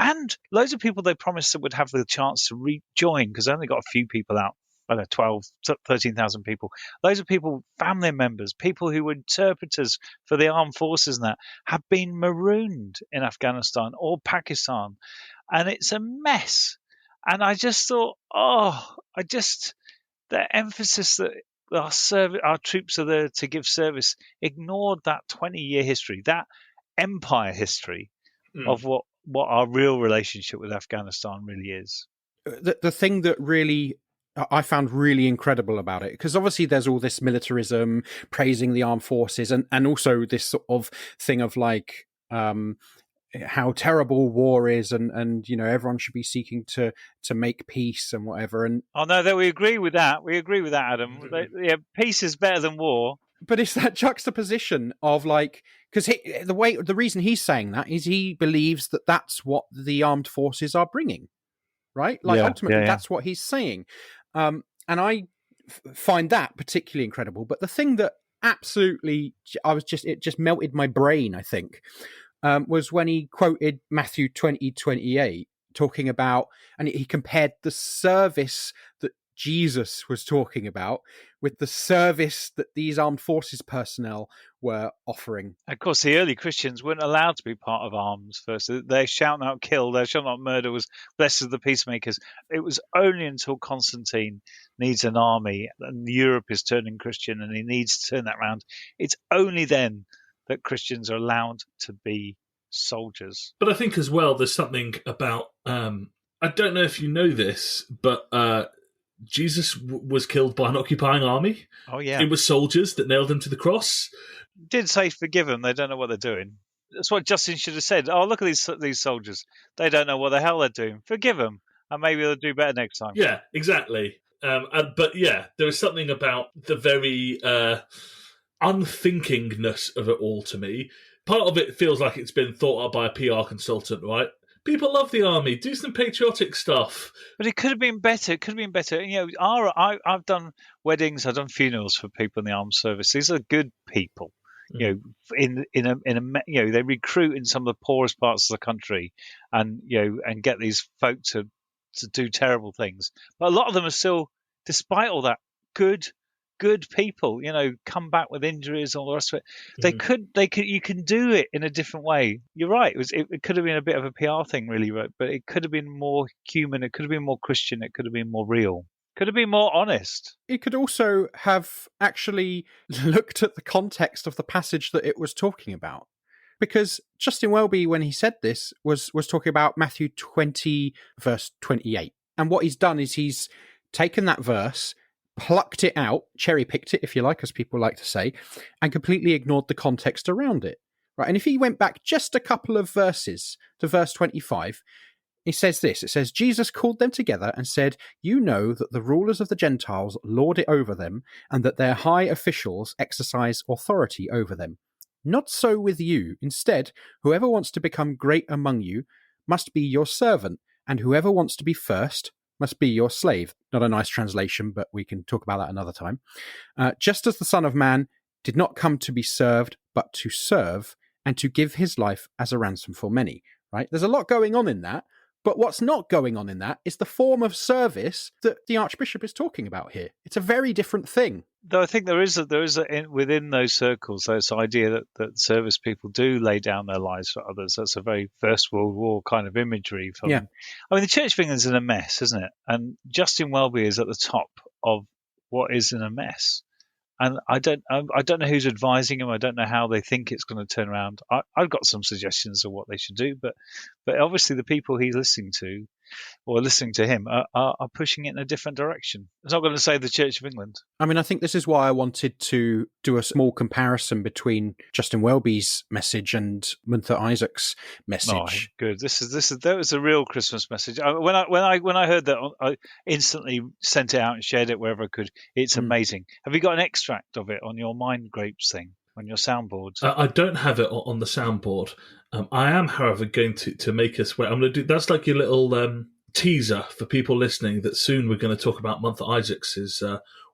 And loads of people they promised that would have the chance to rejoin, because they only got a few people out. I don't know, 12, 13,000 people. Loads of people, family members, people who were interpreters for the armed forces and that, have been marooned in Afghanistan or Pakistan. And it's a mess. And I just thought, the emphasis that our troops are there to give service ignored that 20-year history, that empire history of what our real relationship with Afghanistan really is. The thing that really I found really incredible about it, because obviously there's all this militarism, praising the armed forces, and also this sort of thing of like how terrible war is, and everyone should be seeking to make peace and whatever. And that we agree with that. We agree with that, Adam. Peace is better than war. But it's that juxtaposition of like, because the reason he's saying that is he believes that that's what the armed forces are bringing, right? Like ultimately, that's what he's saying, and I find that particularly incredible. But the thing that absolutely, it just melted my brain, I think, was when he quoted Matthew 20:28, talking about, and he compared the service that Jesus was talking about with the service that these armed forces personnel were offering. Of course, the early Christians weren't allowed to be part of arms first. They shall not kill, they shall not murder, was blessed are the peacemakers. It was only until Constantine needs an army and Europe is turning Christian and he needs to turn that around. It's only then that Christians are allowed to be soldiers. But I think as well, there's something about, I don't know if you know this, but Jesus was killed by an occupying army. Oh, yeah. It was soldiers that nailed him to the cross. Did say forgive them, they don't know what they're doing. That's what Justin should have said. Oh, look at these soldiers. They don't know what the hell they're doing. Forgive them, and maybe they'll do better next time. Yeah, exactly. But yeah, there is something about the very unthinkingness of it all to me. Part of it feels like it's been thought up by a PR consultant, right? People love the army. Do some patriotic stuff. But it could have been better. It could have been better. I've done weddings. I've done funerals for people in the armed service. These are good people. They recruit in some of the poorest parts of the country, and get these folk to do terrible things. But a lot of them are still, despite all that, good people, come back with injuries and all the rest of it. They could. You can do it in a different way. You're right. It could have been a bit of a PR thing, really, right? But it could have been more human. It could have been more Christian. It could have been more real. Could have been more honest. It could also have actually looked at the context of the passage that it was talking about. Because Justin Welby, when he said this, was talking about Matthew 20, verse 28. And what he's done is he's taken that verse, plucked it out, cherry-picked it, if you like, as people like to say, and completely ignored the context around it. Right? And if he went back just a couple of verses to verse 25, he says this. It says, Jesus called them together and said, "You know that the rulers of the Gentiles lord it over them, and that their high officials exercise authority over them. Not so with you. Instead, whoever wants to become great among you must be your servant, and whoever wants to be first must be your slave." Not a nice translation, but we can talk about that another time. Just as the Son of Man did not come to be served, but to serve, and to give his life as a ransom for many. Right? There's a lot going on in that, but what's not going on in that is the form of service that the Archbishop is talking about here. It's a very different thing. Though I think there is within those circles, this idea that service people do lay down their lives for others. That's a very First World War kind of imagery. I mean, the Church of England's in a mess, isn't it? And Justin Welby is at the top of what is in a mess. And I don't know who's advising him. I don't know how they think it's going to turn around. I've got some suggestions of what they should do, but obviously the people he's listening to, or listening to him, are pushing it in a different direction. It's not going to say the Church of England. I mean, I think this is why I wanted to do a small comparison between Justin Welby's message and Munther Isaac's message. Oh, good. That was a real Christmas message. When I heard that, I instantly sent it out and shared it wherever I could. It's amazing. Have you got an extract of it on your Mind Grapes thing? On your soundboard? I don't have it on the soundboard. I am, however, going to make us wait. I'm going to do that's like your little teaser for people listening. That soon we're going to talk about Munther Isaac's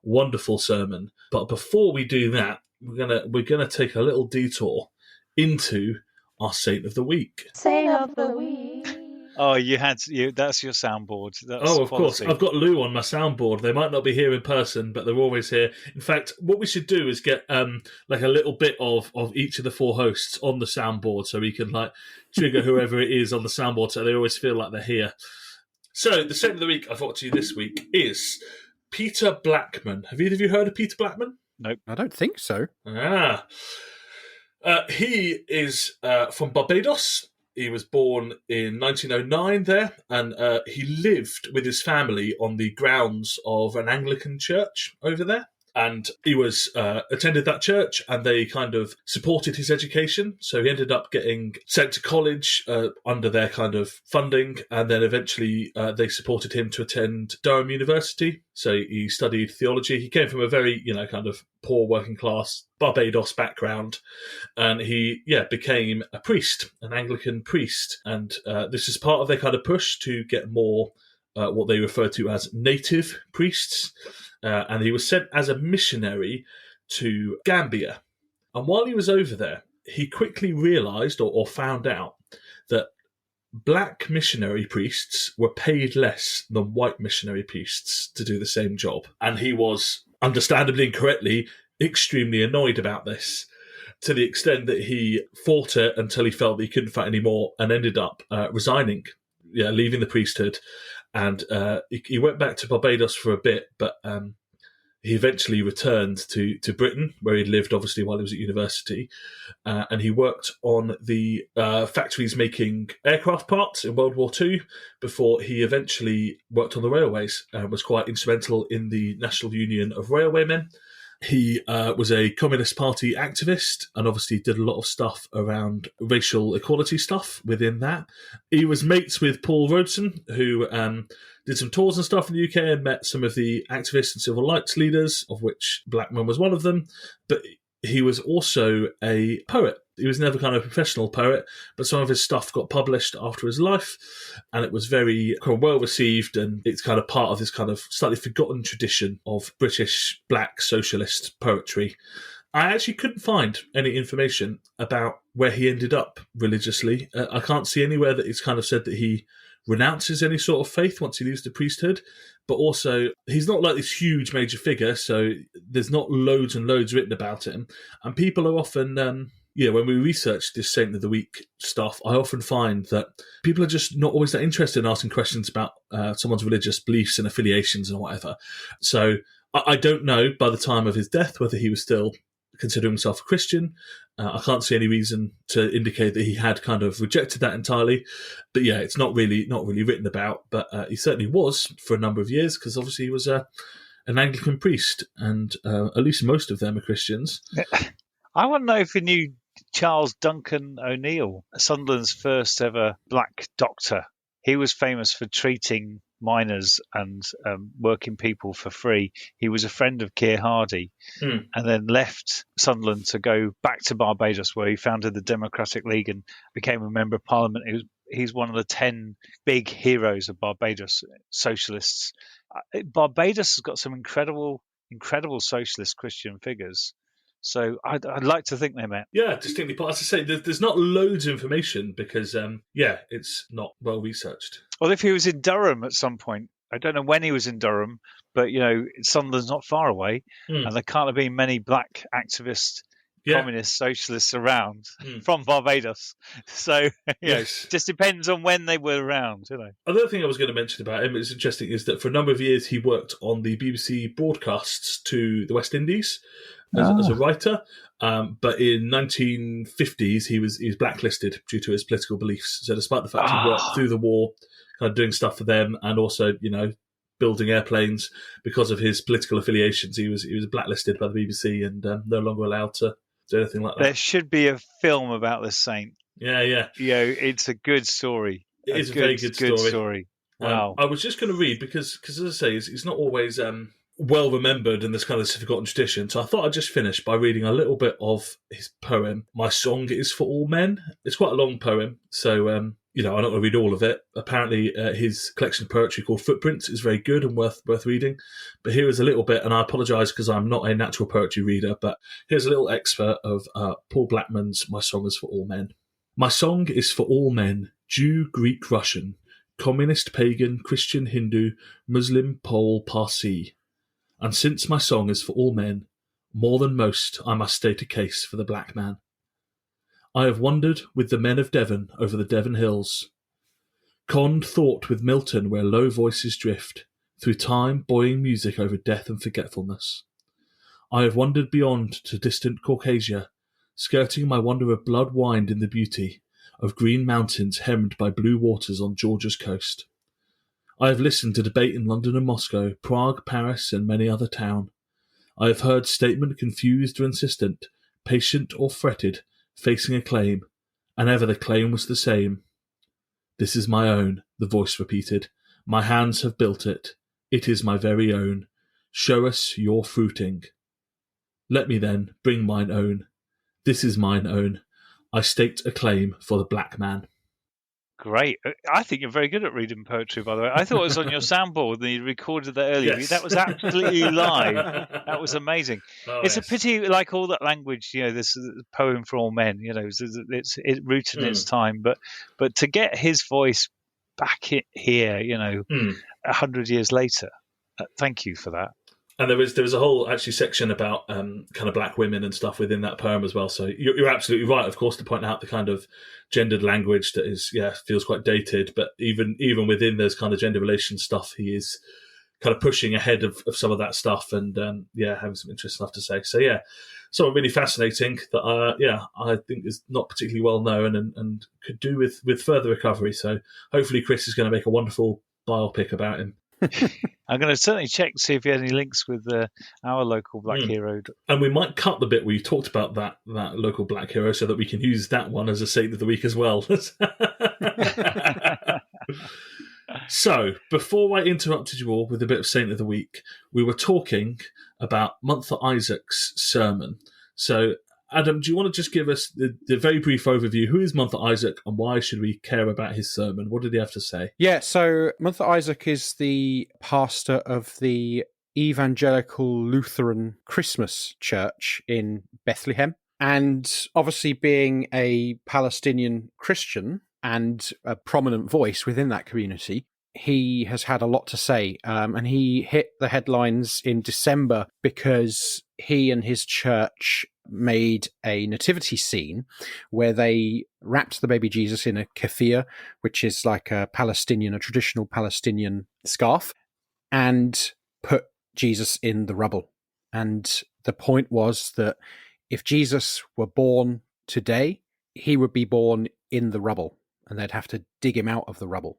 wonderful sermon. But before we do that, we're gonna take a little detour into our Saint of the Week. Saint of the Week. Oh, that's your soundboard. That's of course. I've got Lou on my soundboard. They might not be here in person, but they're always here. In fact, what we should do is get like a little bit of each of the four hosts on the soundboard, so we can like trigger whoever it is on the soundboard, so they always feel like they're here. So the Saint of the Week I've got to you this week is Peter Blackman. Have either of you heard of Peter Blackman? Nope. I don't think so. He is from Barbados. He was born in 1909 there, and he lived with his family on the grounds of an Anglican church over there. And he was attended that church, and they kind of supported his education. So he ended up getting sent to college under their kind of funding, and then eventually they supported him to attend Durham University. So he studied theology. He came from a very, kind of poor working class Barbados background, and he became a priest, an Anglican priest. And this is part of their kind of push to get more what they refer to as native priests. And he was sent as a missionary to Gambia. And while he was over there, he quickly realised or found out that black missionary priests were paid less than white missionary priests to do the same job. And he was, understandably and correctly, extremely annoyed about this, to the extent that he fought it until he felt that he couldn't fight anymore and ended up resigning, leaving the priesthood. And he went back to Barbados for a bit, but he eventually returned to Britain, where he lived, obviously, while he was at university. And he worked on the factories making aircraft parts in World War II before he eventually worked on the railways and was quite instrumental in the National Union of Railwaymen. He was a Communist Party activist and obviously did a lot of stuff around racial equality stuff within that. He was mates with Paul Robeson, who did some tours and stuff in the UK and met some of the activists and civil rights leaders, of which Blackman was one of them. But he was also a poet. He was never kind of a professional poet, but some of his stuff got published after his life, and it was very kind of well received, and it's kind of part of this kind of slightly forgotten tradition of British black socialist poetry. I actually couldn't find any information about where he ended up religiously. I can't see anywhere that it's kind of said that he renounces any sort of faith once he leaves the priesthood, but also he's not like this huge major figure, so there's not loads and loads written about him. And people are often, when we research this Saint of the Week stuff, I often find that people are just not always that interested in asking questions about someone's religious beliefs and affiliations and whatever. So I don't know by the time of his death whether he was still considering himself a Christian. I can't see any reason to indicate that he had kind of rejected that entirely. But yeah, it's not really written about. But he certainly was for a number of years, because obviously he was an Anglican priest, and at least most of them are Christians. I want to know if you knew Charles Duncan O'Neill, Sunderland's first ever black doctor. He was famous for treating miners and working people for free. He was a friend of Keir Hardie, and then left Sunderland to go back to Barbados, where he founded the Democratic League and became a member of Parliament. He's one of the 10 big heroes of Barbados socialists. Barbados has got some incredible socialist Christian figures. So I'd like to think they met. Yeah, distinctly. But as I say, there's not loads of information because, it's not well researched. Well, if he was in Durham at some point, I don't know when he was in Durham, but, Sunderland's not far away, and there can't have been many black activists, communist socialists around from Barbados. So, just depends on when they were around, Another thing I was going to mention about him, it's interesting, is that for a number of years he worked on the BBC broadcasts to the West Indies as a writer, but in 1950s he was blacklisted due to his political beliefs. So despite the fact he worked through the war, kind of doing stuff for them, and also building airplanes, because of his political affiliations, he was blacklisted by the BBC and no longer allowed to do anything like that. There should be a film about this saint. Yeah. It's a good story. It is a very good story. Wow. I was just going to read because as I say, it's not always well remembered in this kind of forgotten tradition. So I thought I'd just finish by reading a little bit of his poem, "My Song is for All Men." It's quite a long poem, so I'm not going to read all of it. Apparently, his collection of poetry called Footprints is very good and worth reading. But here is a little bit, and I apologise because I'm not a natural poetry reader, but here's a little excerpt of Paul Blackman's "My Song is for All Men." My song is for all men, Jew, Greek, Russian, communist, pagan, Christian, Hindu, Muslim, Pole, Parsi. And since my song is for all men, more than most I must state a case for the black man. I have wandered with the men of Devon over the Devon hills, conned thought with Milton where low voices drift, through time buoying music over death and forgetfulness. I have wandered beyond to distant Caucasia, skirting my wonder of blood wined in the beauty, of green mountains hemmed by blue waters on Georgia's coast. I have listened to debate in London and Moscow, Prague, Paris, and many other towns. I have heard statement confused or insistent, patient or fretted, facing a claim, and ever the claim was the same. This is my own, the voice repeated. My hands have built it. It is my very own. Show us your fruiting. Let me then bring mine own. This is mine own. I staked a claim for the black man. Great. I think you're very good at reading poetry, by the way. I thought it was on your soundboard and you recorded that earlier. Yes. That was absolutely live. That was amazing. It's yes. a pity, like all that language, this poem for all men, it's rooted in its time. But to get his voice back here, 100 years later, thank you for that. And there was a whole actually section about kind of black women and stuff within that poem as well. So you're absolutely right, of course, to point out the kind of gendered language that is feels quite dated. But even within those kind of gender relations stuff, he is kind of pushing ahead of some of that stuff and having some interesting stuff to say. So something really fascinating that I think is not particularly well known and could do with further recovery. So hopefully Chris is going to make a wonderful biopic about him. I'm going to certainly check to see if you had any links with our local black hero. And we might cut the bit where you talked about that local black hero so that we can use that one as a Saint of the Week as well. So, before I interrupted you all with a bit of Saint of the Week, we were talking about Munther Isaac's sermon. So, Adam, do you want to just give us the very brief overview? Who is Munther Isaac and why should we care about his sermon? What did he have to say? Yeah, so Munther Isaac is the pastor of the Evangelical Lutheran Christmas Church in Bethlehem. And obviously being a Palestinian Christian and a prominent voice within that community, he has had a lot to say. And he hit the headlines in December because he and his church made a nativity scene where they wrapped the baby Jesus in a keffiyeh, which is like a traditional Palestinian scarf, and put Jesus in the rubble. And the point was that if Jesus were born today, he would be born in the rubble, and they'd have to dig him out of the rubble.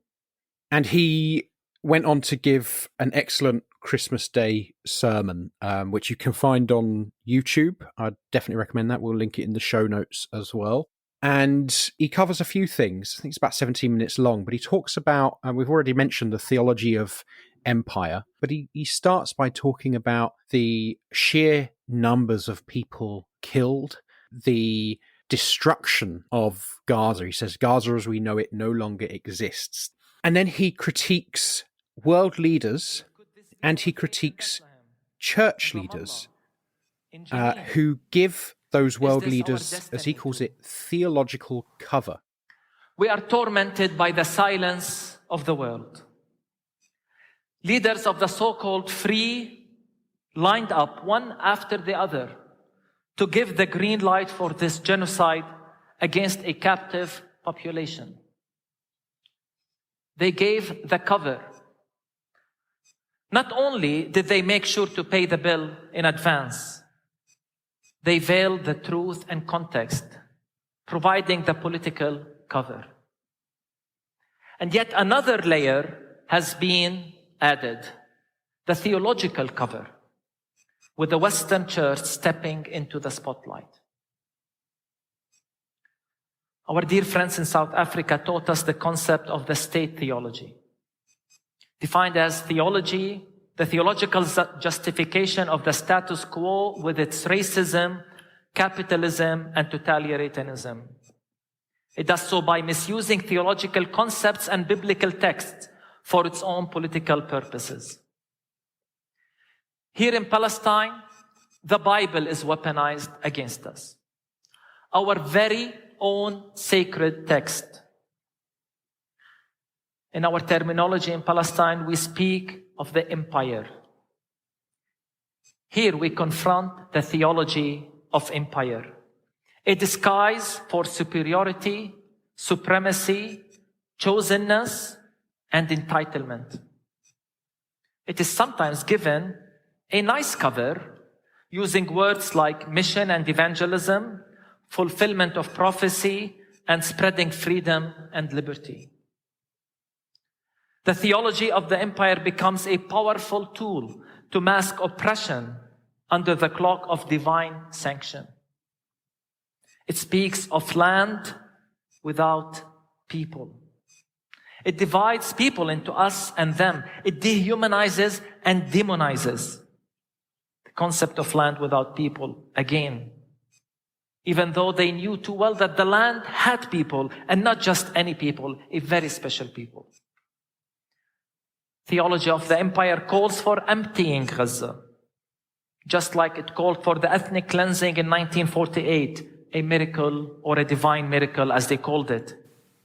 And he went on to give an excellent Christmas Day sermon, which you can find on YouTube. I'd definitely recommend that. We'll link it in the show notes as well. And he covers a few things. I think it's about 17 minutes long, but he talks about, and we've already mentioned the theology of empire, but he starts by talking about the sheer numbers of people killed, the destruction of Gaza. He says Gaza as we know it no longer exists. And then he critiques world leaders and he critiques church leaders who give those world leaders, as he calls it, theological cover. We are tormented by the silence of the world. Leaders of the so-called free lined up one after the other to give the green light for this genocide against a captive population. They gave the cover. Not only did they make sure to pay the bill in advance, they veiled the truth and context, providing the political cover. And yet another layer has been added, the theological cover, with the Western Church stepping into the spotlight. Our dear friends in South Africa taught us the concept of the state theology, defined as theology, the theological justification of the status quo with its racism, capitalism, and totalitarianism. It does so by misusing theological concepts and biblical texts for its own political purposes. Here in Palestine, the Bible is weaponized against us. Our very own sacred text. In our terminology in Palestine, we speak of the empire. Here we confront the theology of empire, a disguise for superiority, supremacy, chosenness, and entitlement. It is sometimes given a nice cover using words like mission and evangelism, fulfillment of prophecy, and spreading freedom and liberty. The theology of the empire becomes a powerful tool to mask oppression under the cloak of divine sanction. It speaks of land without people. It divides people into us and them. It dehumanizes and demonizes the concept of land without people again, even though they knew too well that the land had people, and not just any people, a very special people. Theology of the empire calls for emptying Gaza, just like it called for the ethnic cleansing in 1948, a miracle or a divine miracle, as they called it.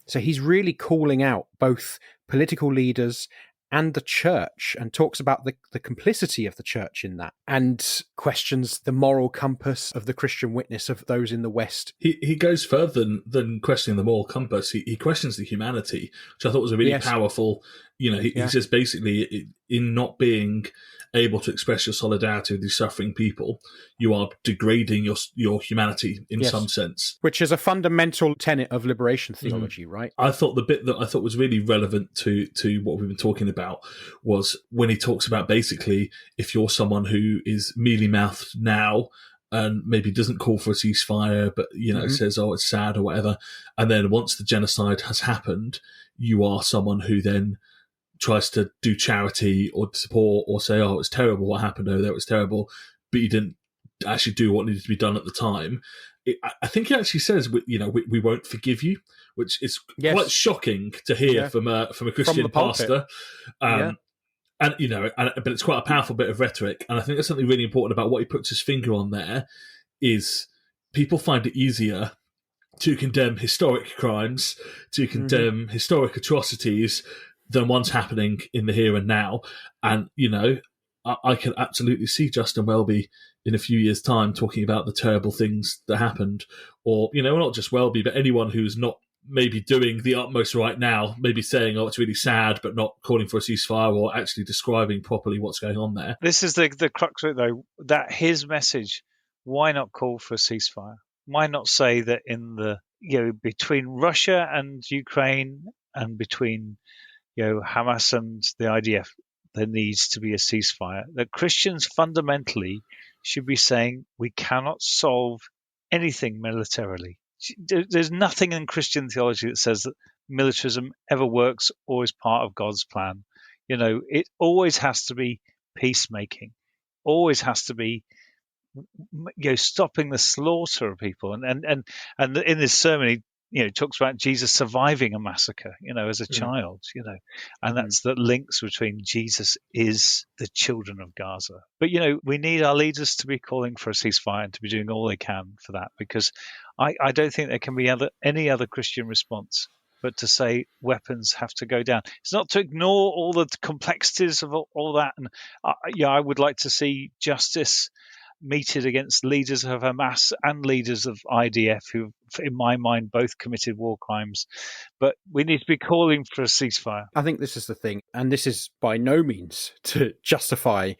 So he's really calling out both political leaders and the church, and talks about the complicity of the church in that, and questions the moral compass of the Christian witness of those in the West. He goes further than questioning the moral compass. He questions the humanity, which I thought was a really powerful. He says basically, in not being able to express your solidarity with these suffering people, you are degrading your humanity in some sense. Which is a fundamental tenet of liberation theology, right? I thought the bit that I thought was really relevant to what we've been talking about was when he talks about basically, if you're someone who is mealy-mouthed now and maybe doesn't call for a ceasefire, but, says, oh, it's sad or whatever, and then once the genocide has happened, you are someone who then tries to do charity or support or say, oh, it's terrible what happened over there, it was terrible, but you didn't actually do what needed to be done at the time. I think he actually says, we won't forgive you, which is quite shocking to hear from a Christian pastor. But it's quite a powerful bit of rhetoric. And I think there's something really important about what he puts his finger on there is people find it easier to condemn historic crimes, to condemn historic atrocities than one's happening in the here and now. And, I can absolutely see Justin Welby in a few years' time talking about the terrible things that happened, or, not just Welby, but anyone who's not maybe doing the utmost right now, maybe saying, oh, it's really sad, but not calling for a ceasefire or actually describing properly what's going on there. This is the crux of it, though, that his message, why not call for a ceasefire? Why not say that in the, between Russia and Ukraine and between Hamas and the IDF, there needs to be a ceasefire. That Christians fundamentally should be saying we cannot solve anything militarily. There's nothing in Christian theology that says that militarism ever works or is part of God's plan. It always has to be peacemaking, always has to be stopping the slaughter of people. And in this sermon, he talks about Jesus surviving a massacre, as a child, and that's the links between Jesus is the children of Gaza. But, we need our leaders to be calling for a ceasefire and to be doing all they can for that, because I don't think there can be any other Christian response but to say weapons have to go down. It's not to ignore all the complexities of all that. And I would like to see justice meted against leaders of Hamas and leaders of IDF who, in my mind, both committed war crimes. But we need to be calling for a ceasefire. I think this is the thing, and this is by no means to justify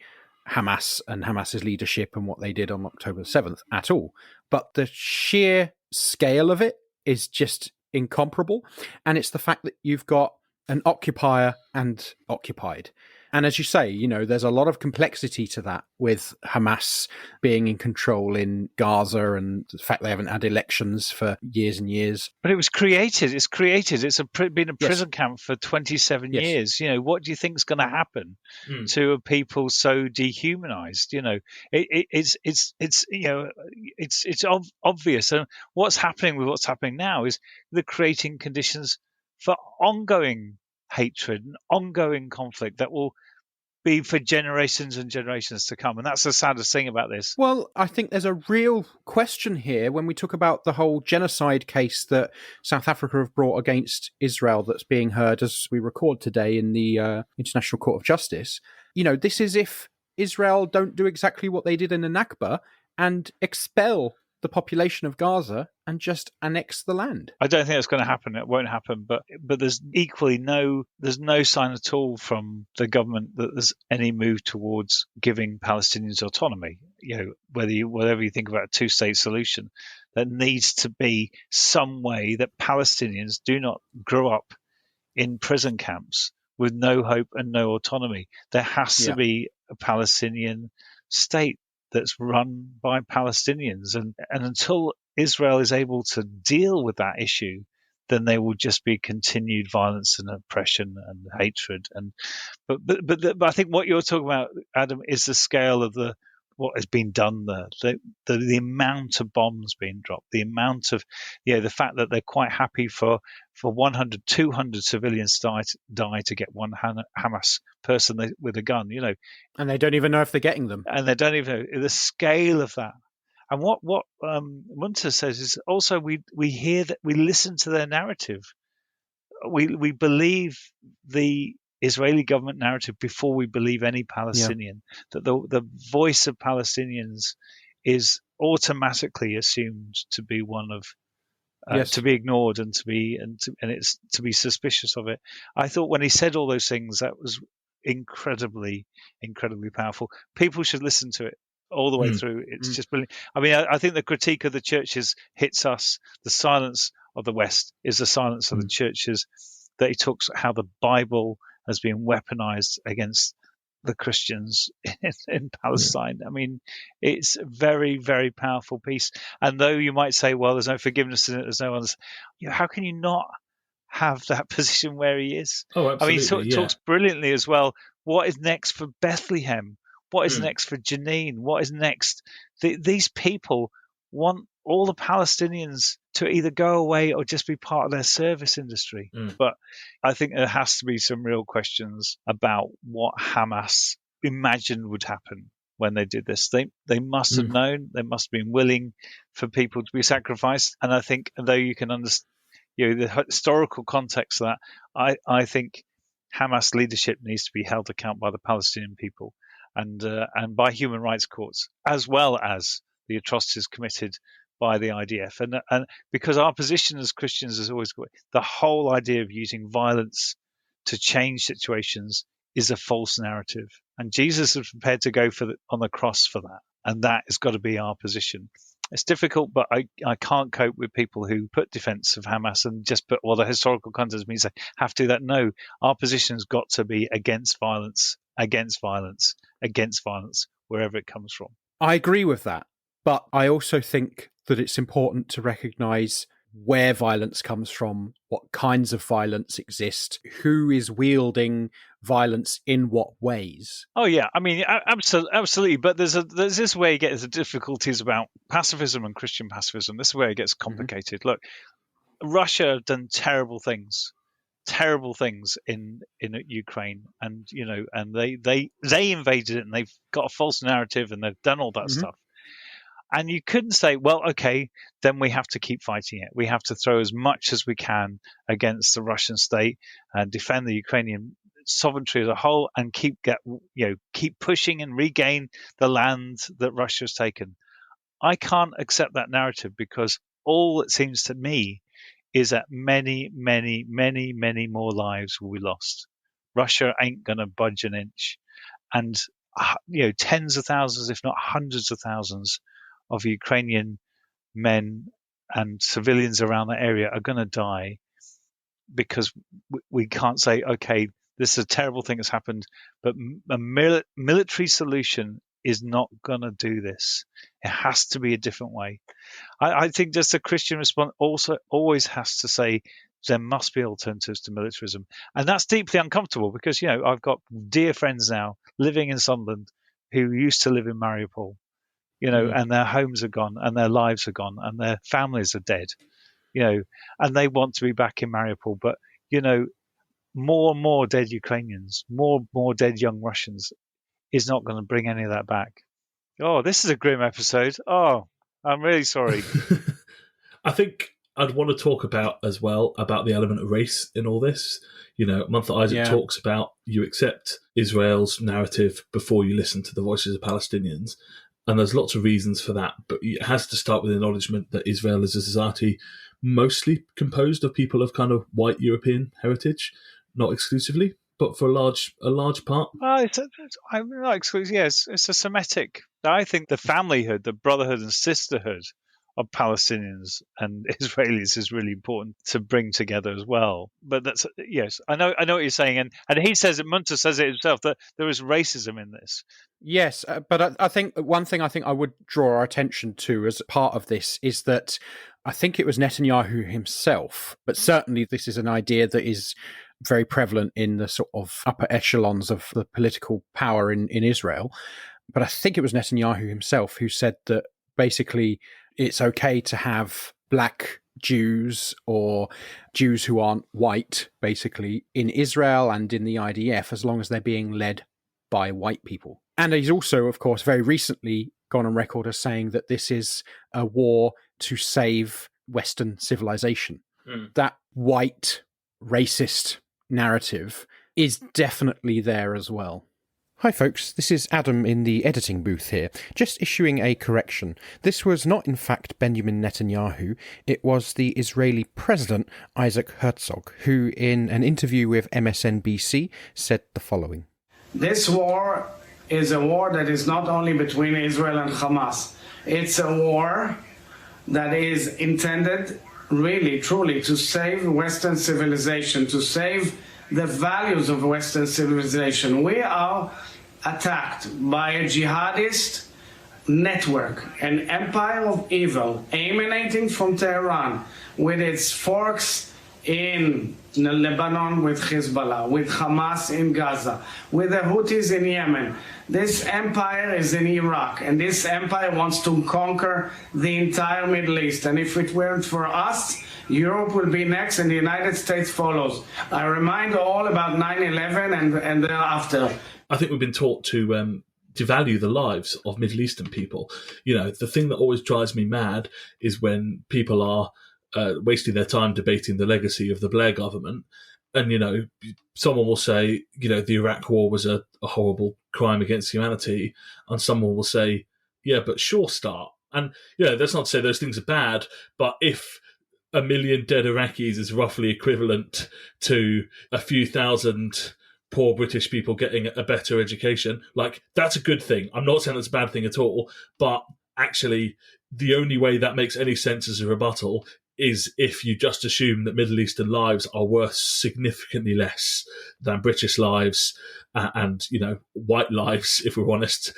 Hamas and Hamas's leadership and what they did on October 7th at all. But the sheer scale of it is just incomparable. And it's the fact that you've got an occupier and occupied. And as you say, there's a lot of complexity to that with Hamas being in control in Gaza and the fact they haven't had elections for years and years. But it was created. It's created. It's been a prison camp for 27 years. What do you think is going to happen to a people so dehumanized? It's obvious. And what's happening now is they're creating conditions for ongoing hatred and ongoing conflict that will be for generations and generations to come. And that's the saddest thing about this. Well, I think there's a real question here when we talk about the whole genocide case that South Africa have brought against Israel that's being heard as we record today in the International Court of Justice. This is if Israel don't do exactly what they did in the Nakba and expel the population of Gaza and just annex the land. I don't think that's going to happen. It won't happen. But there's equally no sign at all from the government that there's any move towards giving Palestinians autonomy. whatever you think about a two-state solution, there needs to be some way that Palestinians do not grow up in prison camps with no hope and no autonomy. There has to be a Palestinian state that's run by Palestinians. And until Israel is able to deal with that issue, then there will just be continued violence and oppression and hatred. But I think what you're talking about, Adam, is the scale of what has been done there, the amount of bombs being dropped, the amount of, the fact that they're quite happy for 100, 200 civilians die to get one Hamas person with a gun, And they don't even know if they're getting them. And they don't even know the scale of that. And what Munter says is also we hear that, we listen to their narrative. We believe the Israeli government narrative before we believe any Palestinian, that the voice of Palestinians is automatically assumed to be one of to be ignored and it's to be suspicious of it. I thought when he said all those things, that was incredibly, incredibly powerful. People should listen to it all the way through. It's just brilliant. I mean, I think the critique of the churches hits us. The silence of the West is the silence of the churches. That he talks how the Bible has been weaponized against the Christians in Palestine. I mean, it's a very, very powerful piece. And though you might say, well, there's no forgiveness in it, there's no one's, how can you not have that position where he is? Oh, absolutely. I mean, he talks brilliantly as well. What is next for Bethlehem? What is next for Jenin? What is next? These people want all the Palestinians to either go away or just be part of their service industry. But I think there has to be some real questions about what Hamas imagined would happen when they did this. They must have known, they must have been willing for people to be sacrificed. And I think, though you can understand the historical context of that, I think Hamas leadership needs to be held account by the Palestinian people and by human rights courts, as well as the atrocities committed by the IDF. And because our position as Christians is always the whole idea of using violence to change situations is a false narrative. And Jesus is prepared to go on the cross for that. And that has got to be our position. It's difficult, but I can't cope with people who put defense of Hamas and just put, well, the historical context means they have to do that. No, our position's got to be against violence, against violence, against violence, wherever it comes from. I agree with that. But I also think that it's important to recognise where violence comes from, what kinds of violence exist, who is wielding violence in what ways. Oh, yeah. I mean, absolutely. But there's this way it gets the difficulties about pacifism and Christian pacifism. This is where it gets complicated. Look, Russia have done terrible things in Ukraine, and and they invaded it, and they've got a false narrative, and they've done all that stuff. And you couldn't say, well, okay, then we have to keep fighting it. We have to throw as much as we can against the Russian state and defend the Ukrainian sovereignty as a whole, and keep pushing and regain the land that Russia has taken. I can't accept that narrative, because all it seems to me is that many, many, many, many more lives will be lost. Russia ain't going to budge an inch. And, tens of thousands, if not hundreds of thousands of Ukrainian men and civilians around that area are going to die, because we can't say, okay, this is a terrible thing that's happened, but a military solution is not going to do this. It has to be a different way. I think just the Christian response also always has to say there must be alternatives to militarism. And that's deeply uncomfortable, because, I've got dear friends now living in Sunderland who used to live in Mariupol. And their homes are gone, and their lives are gone, and their families are dead, and they want to be back in Mariupol. But, more and more dead Ukrainians, more dead young Russians is not going to bring any of that back. Oh, this is a grim episode. Oh, I'm really sorry. I think I'd want to talk about the element of race in all this. Mantha Isaac talks about, you accept Israel's narrative before you listen to the voices of Palestinians. And there's lots of reasons for that, but it has to start with the acknowledgement that Israel is a society mostly composed of people of kind of white European heritage, not exclusively, but for a large part. Well, I'm not exclusive. Yes, it's a Semitic I think the familyhood, the brotherhood and sisterhood of Palestinians and Israelis is really important to bring together as well. But that's, yes, I know what you're saying, and he says it. Munter says it himself that there is racism in this. Yes, but I think one thing I would draw our attention to as part of this is that I think it was Netanyahu himself, but certainly this is an idea that is very prevalent in the sort of upper echelons of the political power in Israel. But I think it was Netanyahu himself who said that basically it's okay to have black Jews or Jews who aren't white, basically, in Israel and in the IDF, as long as they're being led by white people. And he's also, of course, very recently gone on record as saying that this is a war to save Western civilization. That white, racist narrative is definitely there as well. Hi folks, this is Adam in the editing booth here, just issuing a correction. This was not in fact Benjamin Netanyahu, it was the Israeli President Isaac Herzog, who in an interview with MSNBC said the following. This war is a war that is not only between Israel and Hamas. It's a war that is intended really, truly to save Western civilization, to save the values of Western civilization. We are attacked by a jihadist network, an empire of evil emanating from Tehran with its forks in Lebanon with Hezbollah, with Hamas in Gaza, with the Houthis in Yemen. This empire is in Iraq, and this empire wants to conquer the entire Middle East. And if it weren't for us, Europe will be next and the United States follows. I remind all about 9/11 and thereafter. I think we've been taught to devalue the lives of Middle Eastern people. You know, the thing that always drives me mad is when people are wasting their time debating the legacy of the Blair government. And, you know, someone will say, you know, the Iraq war was a horrible crime against humanity. And someone will say, yeah, but Sure Start. And, you know, that's not to say those things are bad, but if 1 million dead Iraqis is roughly equivalent to a few thousand poor British people getting a better education, like, that's a good thing. I'm not saying that's a bad thing at all, but actually the only way that makes any sense as a rebuttal is if you just assume that Middle Eastern lives are worth significantly less than British lives and, you know, white lives, if we're honest.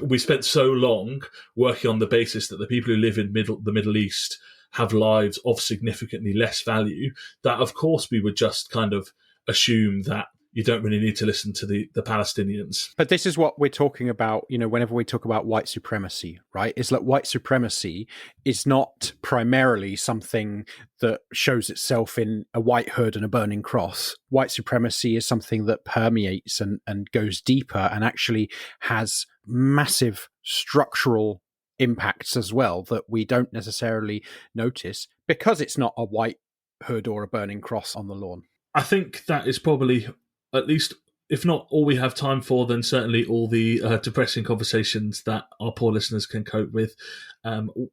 We spent so long working on the basis that the people who live in the Middle East have lives of significantly less value, that of course we would just kind of assume that you don't really need to listen to the Palestinians. But this is what we're talking about, you know, whenever we talk about white supremacy, right? Is that white supremacy is not primarily something that shows itself in a white hood and a burning cross. White supremacy is something that permeates and goes deeper and actually has massive structural impacts as well that we don't necessarily notice because it's not a white hood or a burning cross on the lawn. I think that is probably, at least, if not all we have time for, then certainly all the depressing conversations that our poor listeners can cope with.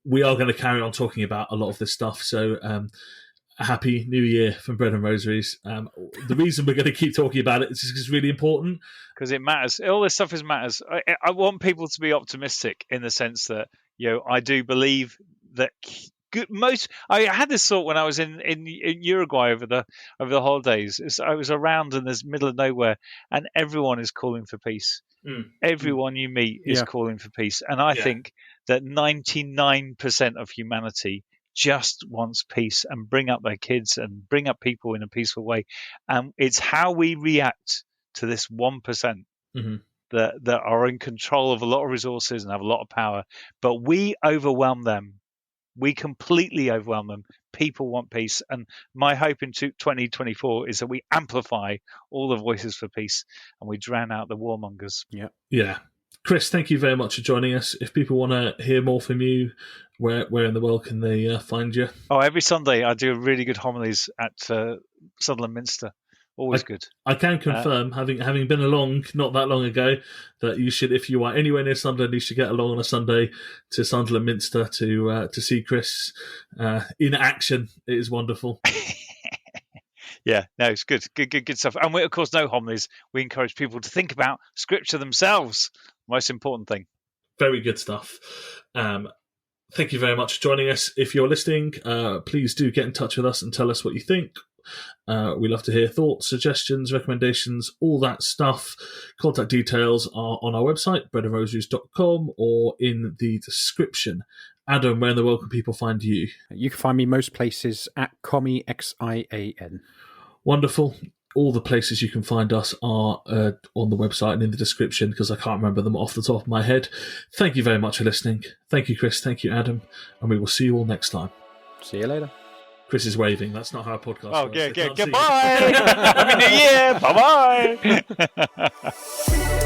We are going to carry on talking about a lot of this stuff, so Happy New Year from Bread and Rosaries. The reason we're going to keep talking about it is because it's really important. Because it matters. All this stuff matters. I want people to be optimistic in the sense that, you know, I do believe that I had this thought when I was in Uruguay over the holidays. I was around in this middle of nowhere, and everyone is calling for peace. Everyone you meet is calling for peace, and I think that 99% of humanity just wants peace and bring up their kids and bring up people in a peaceful way. And it's how we react to this 1% that are in control of a lot of resources and have a lot of power, but we overwhelm them. We completely overwhelm them. People want peace. And my hope in 2024 is that we amplify all the voices for peace and we drown out the warmongers. Yeah. Chris, thank you very much for joining us. If people want to hear more from you, where in the world can they find you? Oh, every Sunday I do really good homilies at Sutherland Minster. Always good. I can confirm, having been along not that long ago, that you should, if you are anywhere near Sunderland, you should get along on a Sunday to Sunderland Minster to see Chris in action. It is wonderful. Yeah, no, it's good stuff. And we, of course, no homilies. We encourage people to think about Scripture themselves. Most important thing. Very good stuff. Thank you very much for joining us. If you're listening, please do get in touch with us and tell us what you think. We love to hear thoughts, suggestions, recommendations, all that stuff. Contact details are on our website, breadandrosaries.com, or in the description. Adam, where in the world can people find you? You can find me most places at Commie, Xian. Wonderful. All the places you can find us are on the website and in the description, because I can't remember them off the top of my head. Thank you very much for listening. Thank you, Chris. Thank you, Adam. And we will see you all next time. See you later. Chris is waving. That's not how a podcast works. Oh, yeah. Goodbye. Happy New Year. Bye-bye.